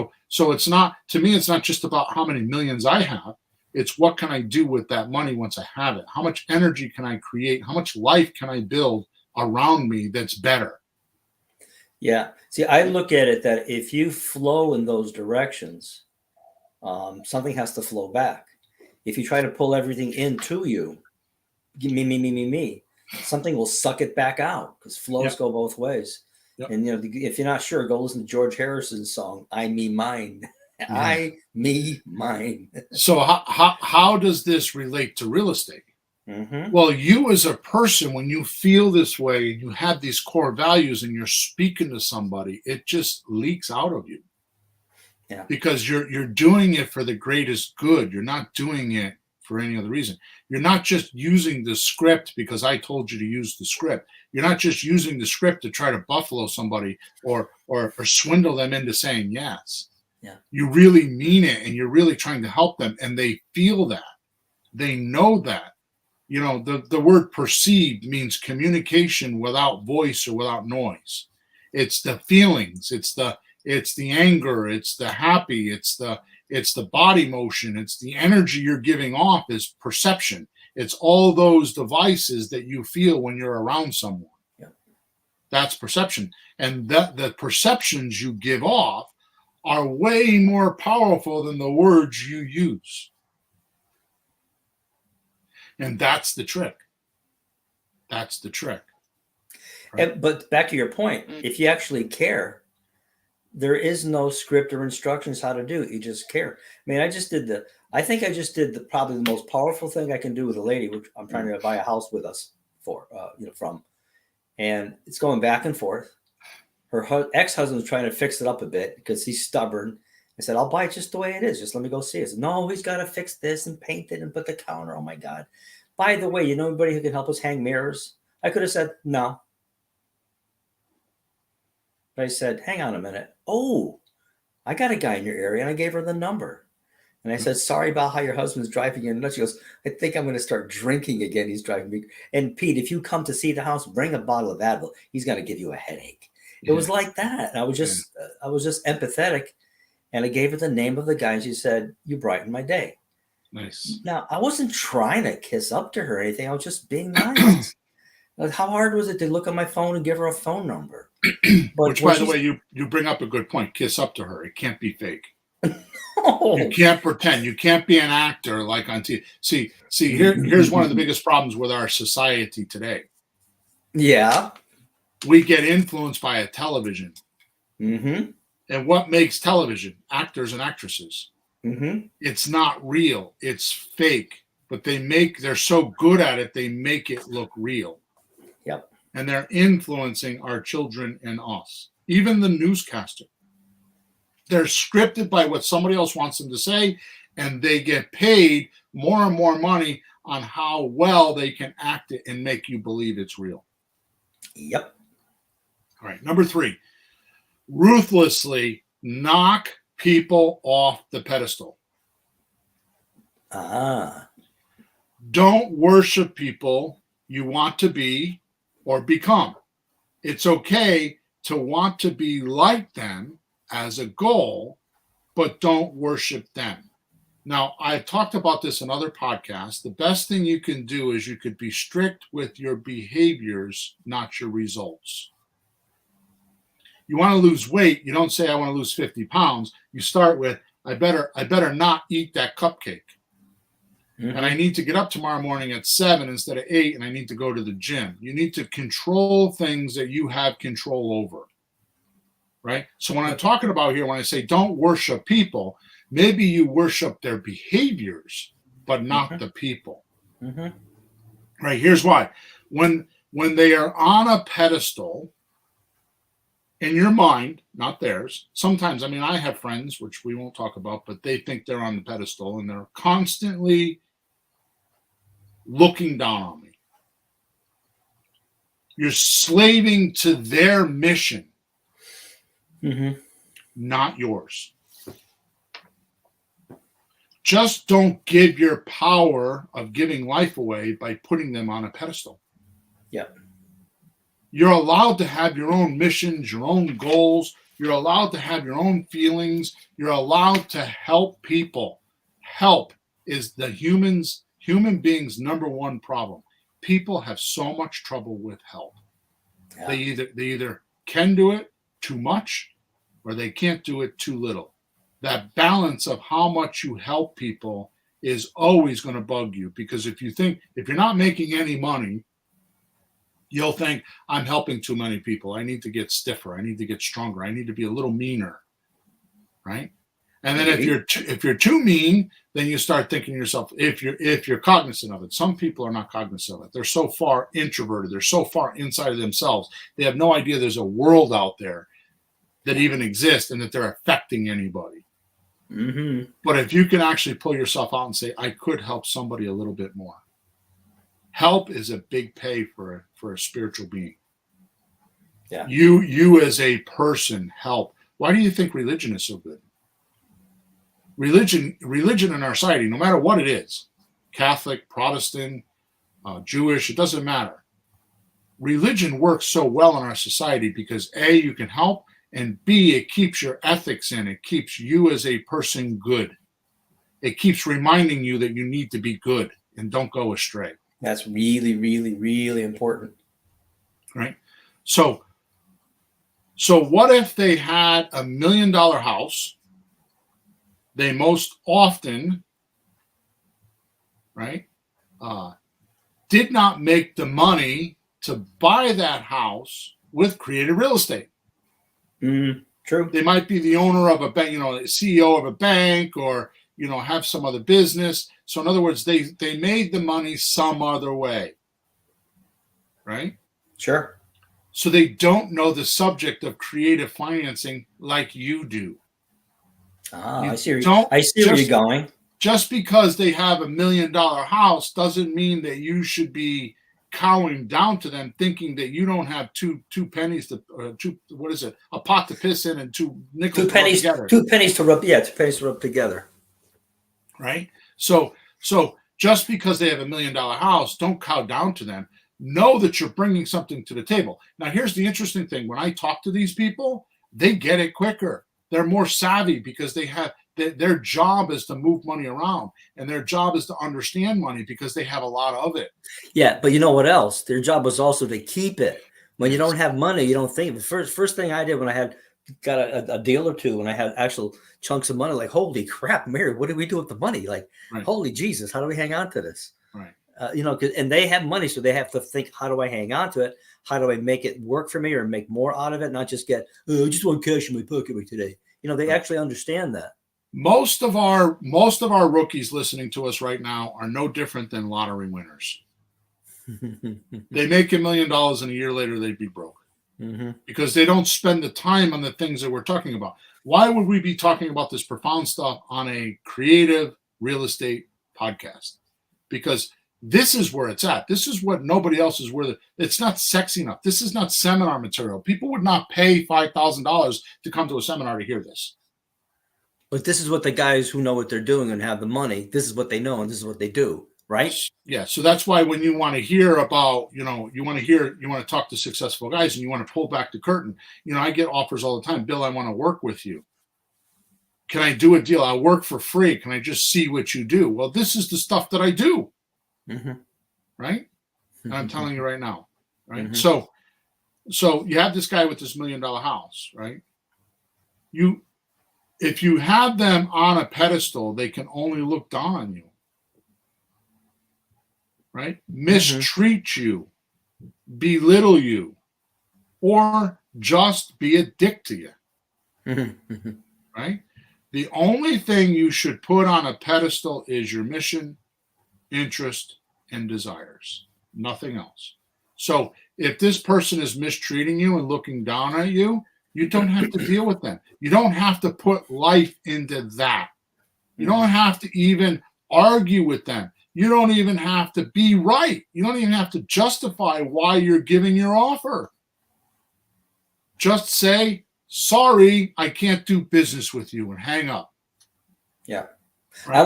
not, to me, it's not just about how many millions I have. It's what can I do with that money once I have it? How much energy can I create? How much life can I build around me that's better. Yeah. See, I look at it that if you flow in those directions, something has to flow back. If you try to pull everything into you, me, something will suck it back out, because flows go both ways. Yep. And if you're not sure, go listen to George Harrison's song, I, Me, Mine. I, me, mine. So how does this relate to real estate? Mm-hmm. Well, you as a person, when you feel this way and you have these core values and you're speaking to somebody, it just leaks out of you. Yeah. Because you're doing it for the greatest good. You're not doing it for any other reason. You're not just using the script because I told you to use the script. You're not just using the script to try to buffalo somebody or swindle them into saying yes. Yeah. You really mean it, and you're really trying to help them, and they feel that. They know that. The word perceived means communication without voice or without noise. It's the feelings. It's the anger. It's the happy. It's the body motion. It's the energy you're giving off is perception. It's all those devices that you feel when you're around someone. Yeah. That's perception. And the perceptions you give off are way more powerful than the words you use. And that's the trick. That's the trick. Right? But back to your point, if you actually care, there is no script or instructions how to do it. You just care. I mean, I think I just did probably the most powerful thing I can do with a lady, which I'm trying to buy a house with us from. And it's going back and forth. Her ex-husband's trying to fix it up a bit because he's stubborn. I said, I'll buy it just the way it is. Just let me go see it. I said, no, he's got to fix this and paint it and put the counter. Oh, my God. By the way, anybody who can help us hang mirrors? I could have said, no. But I said, hang on a minute. Oh, I got a guy in your area, and I gave her the number. And I said, sorry about how your husband's driving you nuts. She goes, I think I'm going to start drinking again. He's driving me. And Pete, if you come to see the house, bring a bottle of Advil. He's going to give you a headache. It was like that. And I was just empathetic. And I gave her the name of the guy. And she said, you brighten my day. Nice. Now, I wasn't trying to kiss up to her or anything. I was just being nice. How hard was it to look at my phone and give her a phone number? Which, by the way, you bring up a good point. Kiss up to her. It can't be fake. No. You can't pretend. You can't be an actor like on TV. See, here's one of the biggest problems with our society today. Yeah. We get influenced by a television. Mm-hmm. And what makes television? Actors and actresses. Mm-hmm. It's not real. It's fake. But they're so good at it, they make it look real. Yep. And they're influencing our children and us. Even the newscaster. They're scripted by what somebody else wants them to say, and they get paid more and more money on how well they can act it and make you believe it's real. Yep. All right. Number 3, ruthlessly knock people off the pedestal. Don't worship people you want to be or become. It's okay to want to be like them as a goal, but don't worship them. Now, I talked about this in other podcasts. The best thing you can do is you could be strict with your behaviors, not your results. You want to lose weight, you don't say, I want to lose 50 pounds. You start with, I better not eat that cupcake. Mm-hmm. And I need to get up tomorrow morning at 7 instead of 8, and I need to go to the gym. You need to control things that you have control over. Right? So when I'm talking about here, when I say don't worship people, maybe you worship their behaviors, but not the people. Mm-hmm. Right? Here's why. When they are on a pedestal, in your mind, not theirs, sometimes, I have friends, which we won't talk about, but they think they're on the pedestal, and they're constantly looking down on me. You're slaving to their mission. Mm-hmm. Not yours. Just don't give your power of giving life away by putting them on a pedestal. Yep. You're allowed to have your own missions, your own goals. You're allowed to have your own feelings. You're allowed to help people. Help is the human being's number one problem. People have so much trouble with help. Yeah. They either can do it too much or they can't do it too little. That balance of how much you help people is always going to bug you, because if you're not making any money, you'll think, I'm helping too many people. I need to get stiffer. I need to get stronger. I need to be a little meaner, right? And then if you're too mean, then you start thinking to yourself, if you're cognizant of it. Some people are not cognizant of it. They're so far introverted. They're so far inside of themselves. They have no idea there's a world out there that even exists and that they're affecting anybody. Mm-hmm. But if you can actually pull yourself out and say, I could help somebody a little bit more. Help is a big pay for a spiritual being. Yeah. You as a person help. Why do you think religion is so good? Religion in our society, no matter what it is, Catholic, Protestant, Jewish, it doesn't matter. Religion works so well in our society because A, you can help, and B, it keeps your ethics in. It keeps you as a person good. It keeps reminding you that you need to be good and don't go astray. That's really, really, really important. Right? So what if they had $1 million house? They most often, right, did not make the money to buy that house with creative real estate. True. They might be the owner of a bank, CEO of a bank, or have some other business. So in other words, they made the money some other way, right? Sure. So they don't know the subject of creative financing like you do. I see where you're going. Just because they have $1 million house doesn't mean that you should be cowering down to them, thinking that you don't have two pennies to a pot to piss in and two nickels to rub together. Two pennies to rub together. Right? So just because they have $1 million house, don't cow down to them. Know that you're bringing something to the table. Now, here's the interesting thing. When I talk to these people, they get it quicker. They're more savvy because they have their job is to move money around, and their job is to understand money because they have a lot of it. Yeah, but you know what else? Their job was also to keep it. When you don't have money, you don't think. The first thing I did when I got a deal or two, when I had actual chunks of money, like, holy crap, Mary, what do we do with the money? Like, right. Holy Jesus, how do we hang on to this? Right. And they have money, so they have to think, how do I hang on to it? How do I make it work for me or make more out of it? Not just get, I just want cash in my pocket today. They actually understand that. Most of our rookies listening to us right now are no different than lottery winners. They make $1 million and a year later they'd be broke because they don't spend the time on the things that we're talking about. Why would we be talking about this profound stuff on a creative real estate podcast? Because this is where it's at. This is what nobody else is worth. It's not sexy enough. This is not seminar material. People would not pay $5,000 to come to a seminar to hear this. But this is what the guys who know what they're doing and have the money, this is what they know and this is what they do, right? Yeah. So that's why when you want to hear about, you want to talk to successful guys and you want to pull back the curtain, I get offers all the time. Bill, I want to work with you. Can I do a deal? I'll work for free. Can I just see what you do? Well, this is the stuff that I do. Right? And I'm telling you right now. Right. So you have this guy with this $1 million house, right? If you have them on a pedestal, they can only look down on you, right? Mistreat you, belittle you, or just be a dick to you, right? The only thing you should put on a pedestal is your mission, interest, and desires, nothing else. So if this person is mistreating you and looking down at you, you don't have to deal with them. You don't have to put life into that. You don't have to even argue with them. You don't even have to be right. You don't even have to justify why you're giving your offer. Just say, sorry, I can't do business with you, and hang up. Yeah. Right? I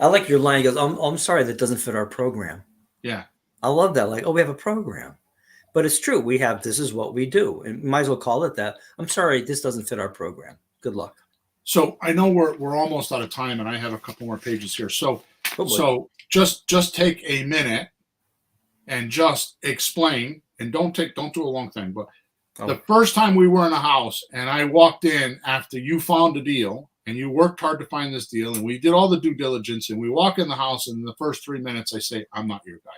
like your line. He goes, I'm sorry, that doesn't fit our program. Yeah. I love that. Like, we have a program. But it's true. This is what we do. And might as well call it that. I'm sorry, this doesn't fit our program. Good luck. So I know we're almost out of time and I have a couple more pages here. So just take a minute and just explain and don't do a long thing, but the first time we were in a house and I walked in after you found a deal and you worked hard to find this deal and we did all the due diligence and we walk in the house and in the first 3 minutes I say, I'm not your guy.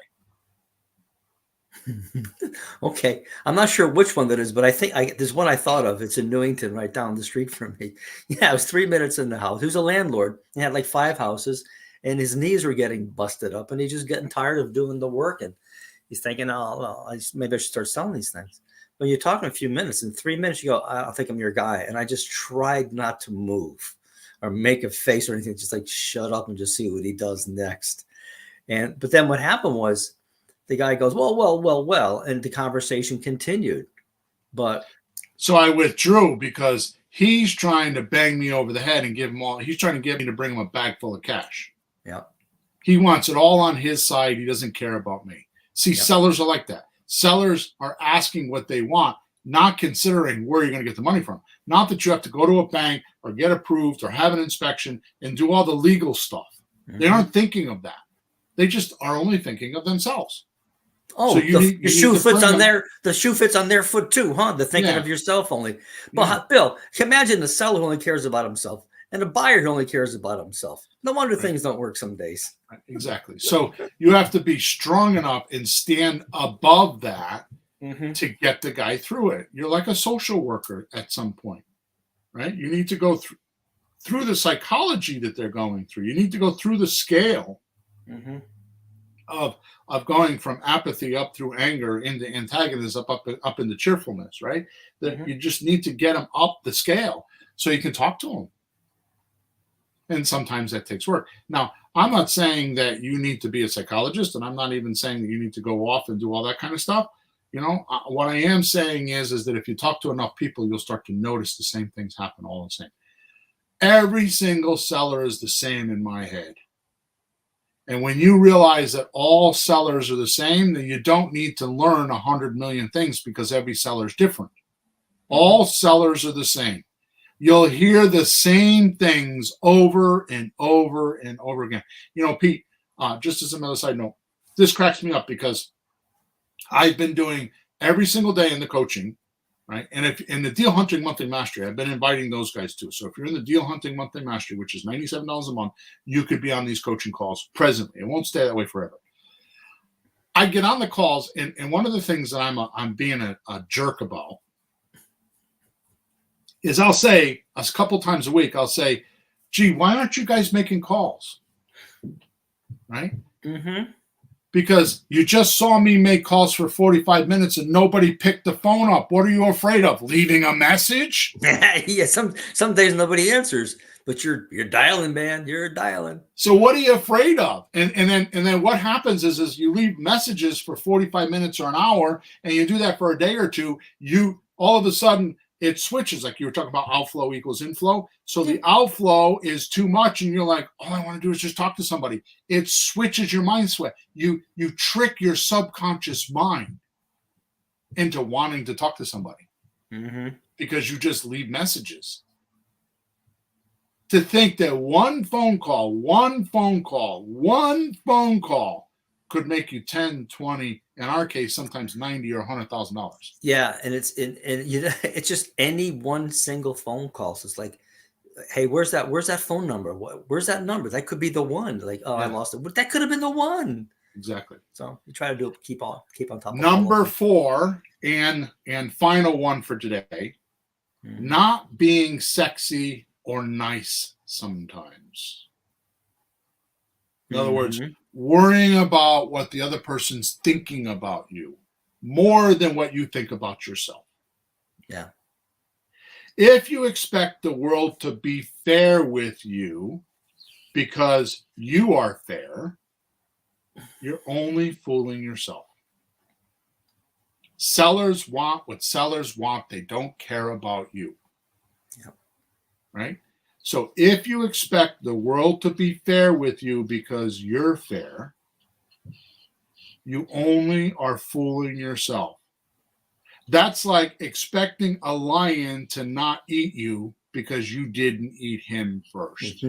Okay. I'm not sure which one that is, but I think there's one I thought of. It's in Newington right down the street from me. Yeah, it was 3 minutes in the house. He was a landlord. He had like 5 houses and his knees were getting busted up and he's just getting tired of doing the work. And he's thinking, oh, well, maybe I should start selling these things. When you're talking a few minutes, in 3 minutes, you go, I don't think I'm your guy. And I just tried not to move or make a face or anything, just like shut up and just see what he does next. But then what happened was the guy goes, well, and the conversation continued. So I withdrew because he's trying to bang me over the head and he's trying to get me to bring him a bag full of cash. Yeah. He wants it all on his side. He doesn't care about me. See, sellers are like that. Sellers are asking what they want, not considering where you're going to get the money from. Not that you have to go to a bank or get approved or have an inspection and do all the legal stuff. Mm-hmm. They aren't thinking of that. They just are only thinking of themselves. Oh, so the shoe fits on their foot too, huh? They're thinking of yourself only. But Bill, imagine the seller who only cares about himself and a buyer who only cares about himself. No wonder things don't work some days. Exactly. So you have to be strong enough and stand above that to get the guy through it. You're like a social worker at some point, right? You need to go through the psychology that they're going through. You need to go through the scale of going from apathy up through anger into antagonism up into cheerfulness, right? That you just need to get them up the scale so you can talk to them. And sometimes that takes work. Now, I'm not saying that you need to be a psychologist, and I'm not even saying that you need to go off and do all that kind of stuff. You know, what I am saying is that if you talk to enough people, you'll start to notice the same things happen all the same. Every single seller is the same in my head. And when you realize that all sellers are the same, then you don't need to learn 100 million things because every seller is different. All sellers are the same. You'll hear the same things over and over and over again. You know, Pete, just as another side note, this cracks me up because I've been doing every single day in the coaching, right? And if in the Deal Hunting Monthly Mastery, I've been inviting those guys too. So if you're in the Deal Hunting Monthly Mastery, which is $97 a month, you could be on these coaching calls presently. It won't stay that way forever. I get on the calls, and one of the things that I'm being a jerk about is I'll say a couple times a week, I'll say, gee, why aren't you guys making calls? Right? Mm-hmm. Because you just saw me make calls for 45 minutes and nobody picked the phone up. What are you afraid of? Leaving a message? Yeah, some days nobody answers, but you're dialing, man. You're dialing. So what are you afraid of? And then what happens is you leave messages for 45 minutes or an hour, and you do that for a day or two, you all of a sudden it switches, like you were talking about outflow equals inflow. So the outflow is too much, and you're like, all I want to do is just talk to somebody. It switches your mind sweat. You trick your subconscious mind into wanting to talk to somebody because you just leave messages. To think that one phone call could make you 10, 20, in our case, sometimes $90,000 or $100,000. Yeah, and it's just any one single phone call. So it's like, hey, where's that phone number? Where's that number? That could be the one. Like, I lost it. But that could have been the one. Exactly. So you try to do it, keep on top of it. Number 4 and final one for today. Not being sexy or nice sometimes. In other words, worrying about what the other person's thinking about you more than what you think about yourself. Yeah. If you expect the world to be fair with you because you are fair, you're only fooling yourself. Sellers want what sellers want. They don't care about you. Yep. Right? So if you expect the world to be fair with you because you're fair, you only are fooling yourself. That's like expecting a lion to not eat you because you didn't eat him first.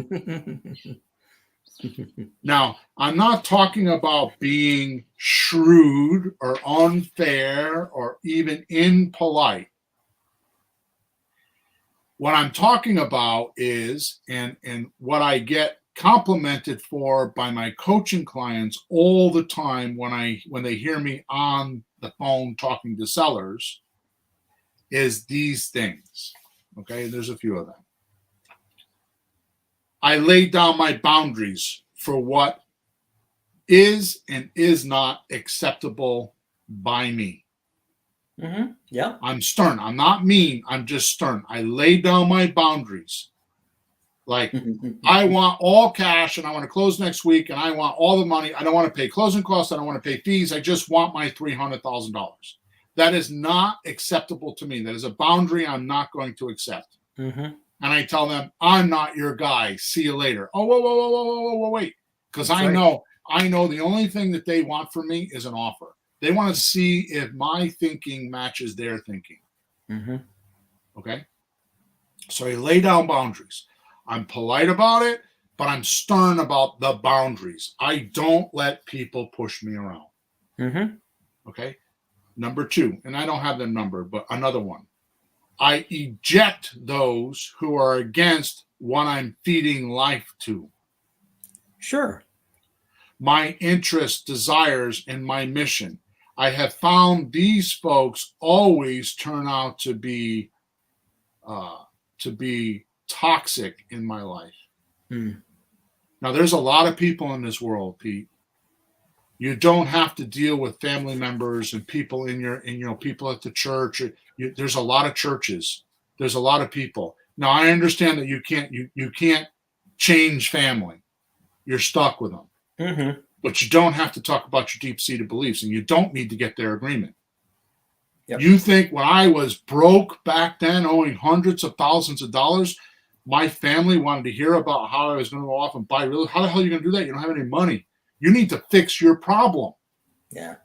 Now, I'm not talking about being shrewd or unfair or even impolite. What I'm talking about is, and what I get complimented for by my coaching clients all the time when they hear me on the phone talking to sellers, is these things. Okay, there's a few of them. I lay down my boundaries for what is and is not acceptable by me. Mm-hmm. Yeah. I'm stern. I'm not mean. I'm just stern. I lay down my boundaries. Like, I want all cash and I want to close next week and I want all the money. I don't want to pay closing costs. I don't want to pay fees. I just want my $300,000. That is not acceptable to me. That is a boundary I'm not going to accept. Mm-hmm. And I tell them, I'm not your guy. See you later. Oh, whoa, wait. Because I know the only thing that they want from me is an offer. They want to see if my thinking matches their thinking. Mm-hmm. Okay? So I lay down boundaries. I'm polite about it, but I'm stern about the boundaries. I don't let people push me around. Mm-hmm. Okay? Number 2, and I don't have the number, but another one. I eject those who are against what I'm feeding life to. Sure. My interests, desires, and my mission. I have found these folks always turn out to be toxic in my life. Now, there's a lot of people in this world, Pete. You don't have to deal with family members and people people at the church. There's a lot of churches. There's a lot of people. Now, I understand that you can't change family. You're stuck with them. Mm-hmm. But you don't have to talk about your deep-seated beliefs, and you don't need to get their agreement. Yep. You think when I was broke back then, owing hundreds of thousands of dollars, my family wanted to hear about how I was going to go off and buy real estate? How the hell are you going to do that? You don't have any money. You need to fix your problem. Yeah.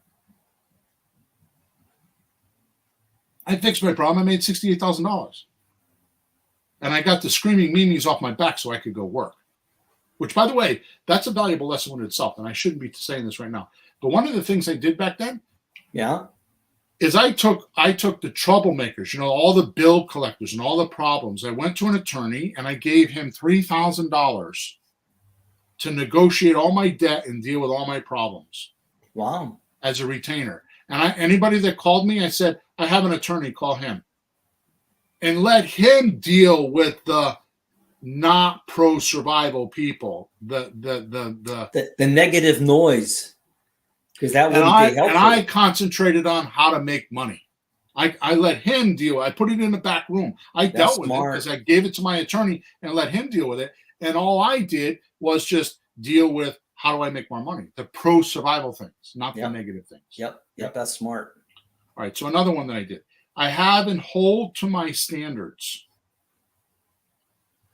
I fixed my problem. I made $68,000. And I got the screaming memes off my back so I could go work. Which, by the way, that's a valuable lesson in itself. And I shouldn't be saying this right now. But one of the things I did back then, is I took the troublemakers, all the bill collectors and all the problems. I went to an attorney and I gave him $3,000 to negotiate all my debt and deal with all my problems. Wow. As a retainer. And anybody that called me, I said, I have an attorney, call him. And let him deal with the not pro-survival people, the negative noise. Because that wouldn't be helpful. And I concentrated on how to make money. I let him deal. I put it in the back room. I dealt with it because I gave it to my attorney and let him deal with it. And all I did was just deal with how do I make more money? The pro-survival things, not the negative things. Yep, that's smart. All right, so another one that I did. I have and hold to my standards.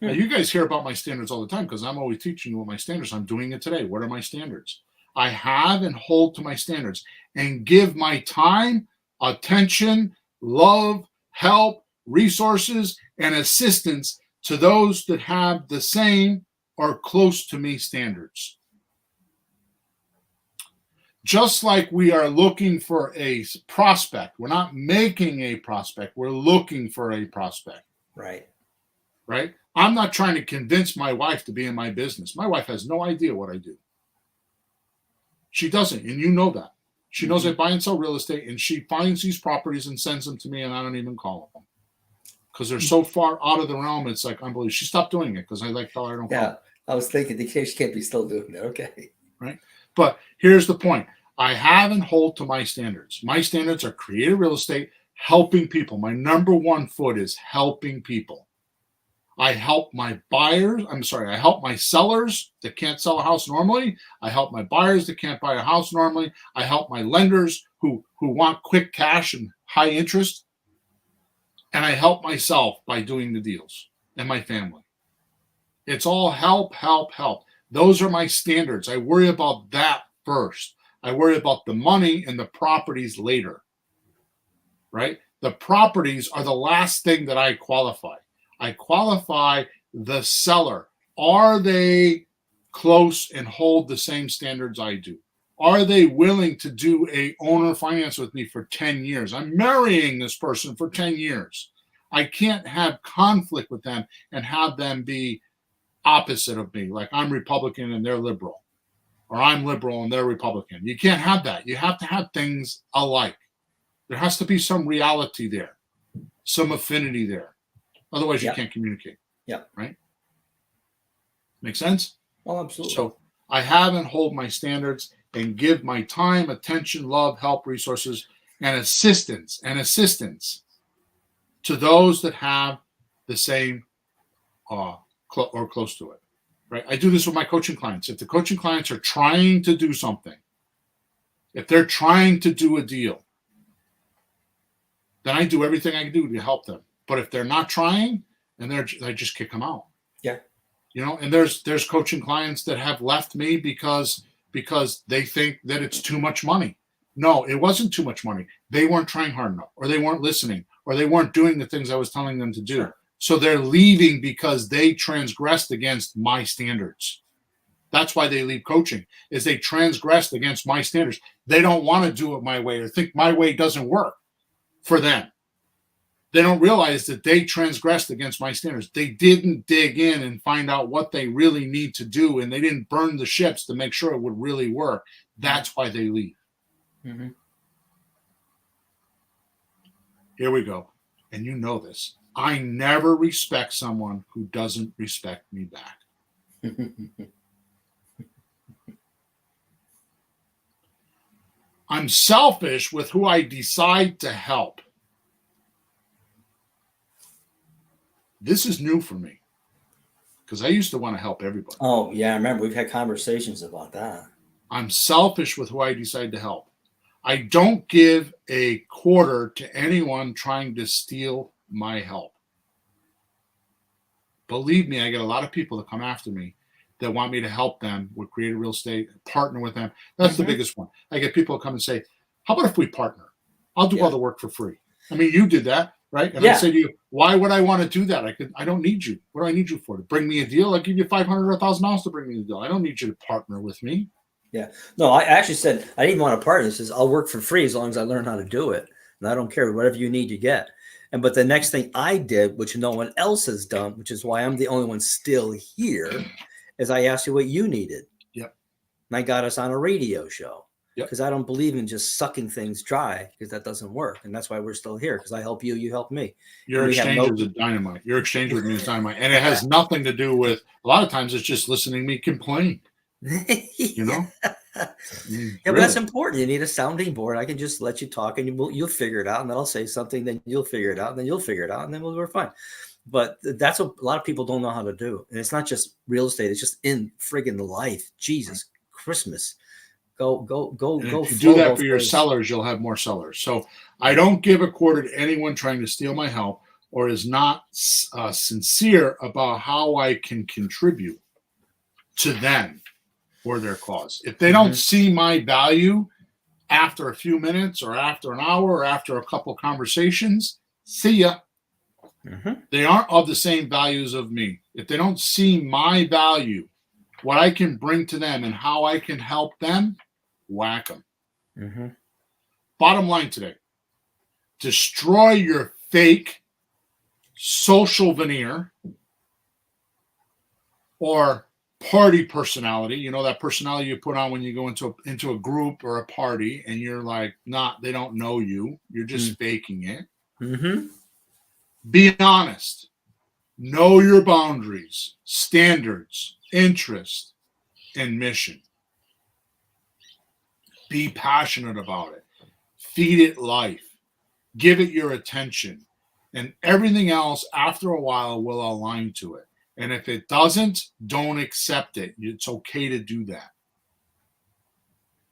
Now, you guys hear about my standards all the time because I'm always teaching you what my standards are. I'm doing it today. What are my standards? I have and hold to my standards and give my time, attention, love, help, resources, and assistance to those that have the same or close to me standards. Just like we are looking for a prospect, we're not making a prospect, we're looking for a prospect. Right. I'm not trying to convince my wife to be in my business. My wife has no idea what I do. She doesn't, and you know that. She knows I buy and sell real estate, and she finds these properties and sends them to me, and I don't even call them because they're so far out of the realm. It's like unbelievable. She stopped doing it because I tell her I don't call them. I was thinking the case can't be still doing it. Okay. Right. But here's the point. I have and hold to my standards. My standards are creative real estate, helping people. My number one foot is helping people. I help my sellers that can't sell a house normally. I help my buyers that can't buy a house normally. I help my lenders who want quick cash and high interest. And I help myself by doing the deals and my family. It's all help, help, help. Those are my standards. I worry about that first. I worry about the money and the properties later. Right? The properties are the last thing that I qualify. I qualify the seller. Are they close and hold the same standards I do? Are they willing to do a owner finance with me for 10 years? I'm marrying this person for 10 years. I can't have conflict with them and have them be opposite of me, like I'm Republican and they're liberal, or I'm liberal and they're Republican. You can't have that. You have to have things alike. There has to be some reality there, some affinity there. Otherwise, you can't communicate. Yeah. Right? Make sense? Oh, absolutely. So I have and hold my standards and give my time, attention, love, help, resources, and assistance to those that have the same or close to it. Right? I do this with my coaching clients. If the coaching clients are trying to do something, if they're trying to do a deal, then I do everything I can do to help them. But if they're not trying, and I just kick them out. Yeah. You know, and there's coaching clients that have left me because they think that it's too much money. No, it wasn't too much money. They weren't trying hard enough, or they weren't listening, or they weren't doing the things I was telling them to do. Sure. So they're leaving because they transgressed against my standards. That's why they leave coaching, is they transgressed against my standards. They don't want to do it my way or think my way doesn't work for them. They don't realize that they transgressed against my standards. They didn't dig in and find out what they really need to do, and they didn't burn the ships to make sure it would really work. That's why they leave. Mm-hmm. Here we go. And you know this. I never respect someone who doesn't respect me back. I'm selfish with who I decide to help. This is new for me because I used to want to help everybody. Oh, yeah. I remember we've had conversations about that. I'm selfish with who I decide to help. I don't give a quarter to anyone trying to steal my help. Believe me, I get a lot of people that come after me that want me to help them with creative real estate, partner with them. That's the biggest one. I get people come and say, how about if we partner? I'll do all the work for free. I mean, you did that, right? And I say to you, why would I want to do that? I don't need you. What do I need you for? To bring me a deal? I'll give you $500 or $1,000 to bring me a deal. I don't need you to partner with me. Yeah. No, I actually said I didn't want to partner. It says I'll work for free as long as I learn how to do it. And I don't care. Whatever you need, you get. But the next thing I did, which no one else has done, which is why I'm the only one still here, is I asked you what you needed. Yep. And I got us on a radio show. Yep. Because I don't believe in just sucking things dry, because that doesn't work. And that's why we're still here, because I help you, you help me. Your exchange is dynamite. Your exchange with me is dynamite. And it has nothing to do with, a lot of times it's just listening to me complain. You know? But that's important. You need a sounding board. I can just let you talk and you'll figure it out. And then I'll say something, then you'll figure it out, and then you'll figure it out, and then we're fine. But that's what a lot of people don't know how to do. And it's not just real estate. It's just in friggin' life. Jesus Christmas. Go. If you do that for your sellers, you'll have more sellers. So I don't give a quarter to anyone trying to steal my help or is not sincere about how I can contribute to them or their cause. If they don't see my value after a few minutes or after an hour or after a couple conversations, see ya. They aren't of the same values of me. If they don't see my value, what I can bring to them and how I can help them, whack them. Bottom line today, destroy your fake social veneer or party personality. You know, that personality you put on when you go into a group or a party and you're like, they don't know you. You're just faking it. Be honest. Know your boundaries, standards, interest, and mission. Be passionate about it. Feed it life. Give it your attention. And everything else, after a while, will align to it. And if it doesn't, don't accept it. It's okay to do that.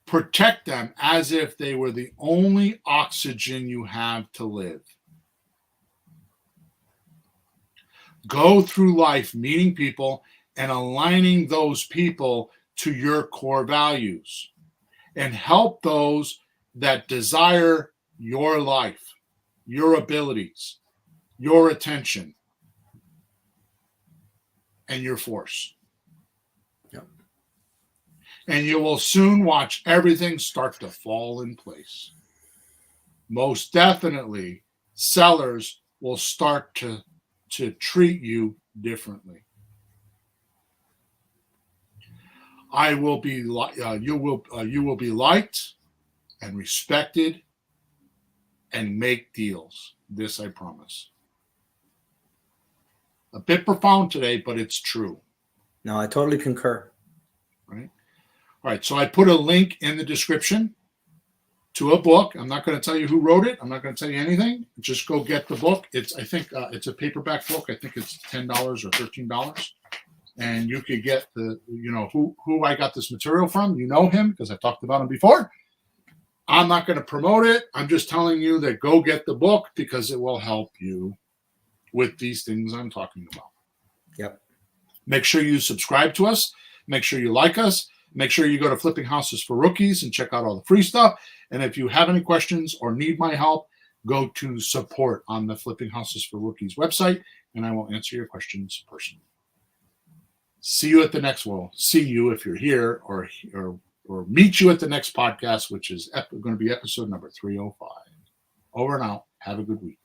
Protect them as if they were the only oxygen you have to live. Go through life meeting people and aligning those people to your core values. And help those that desire your life, your abilities, your attention, and your force. Yep. And you will soon watch everything start to fall in place. Most definitely, sellers will start to treat you differently. You will be liked and respected and make deals. This I promise. A bit profound today, but it's true. No, I totally concur. Right? All right, so I put a link in the description to a book. I'm not going to tell you who wrote it. I'm not going to tell you anything. Just go get the book. I think it's a paperback book. I think it's $10 or $13. And you could get who I got this material from. You know him because I've talked about him before. I'm not going to promote it. I'm just telling you that go get the book because it will help you with these things I'm talking about. Yep. Make sure you subscribe to us. Make sure you like us. Make sure you go to Flipping Houses for Rookies and check out all the free stuff. And if you have any questions or need my help, go to support on the Flipping Houses for Rookies website, and I will answer your questions personally. See you at the next one. See you if you're here, or meet you at the next podcast, which is going to be episode number 305. Over and out. Have a good week.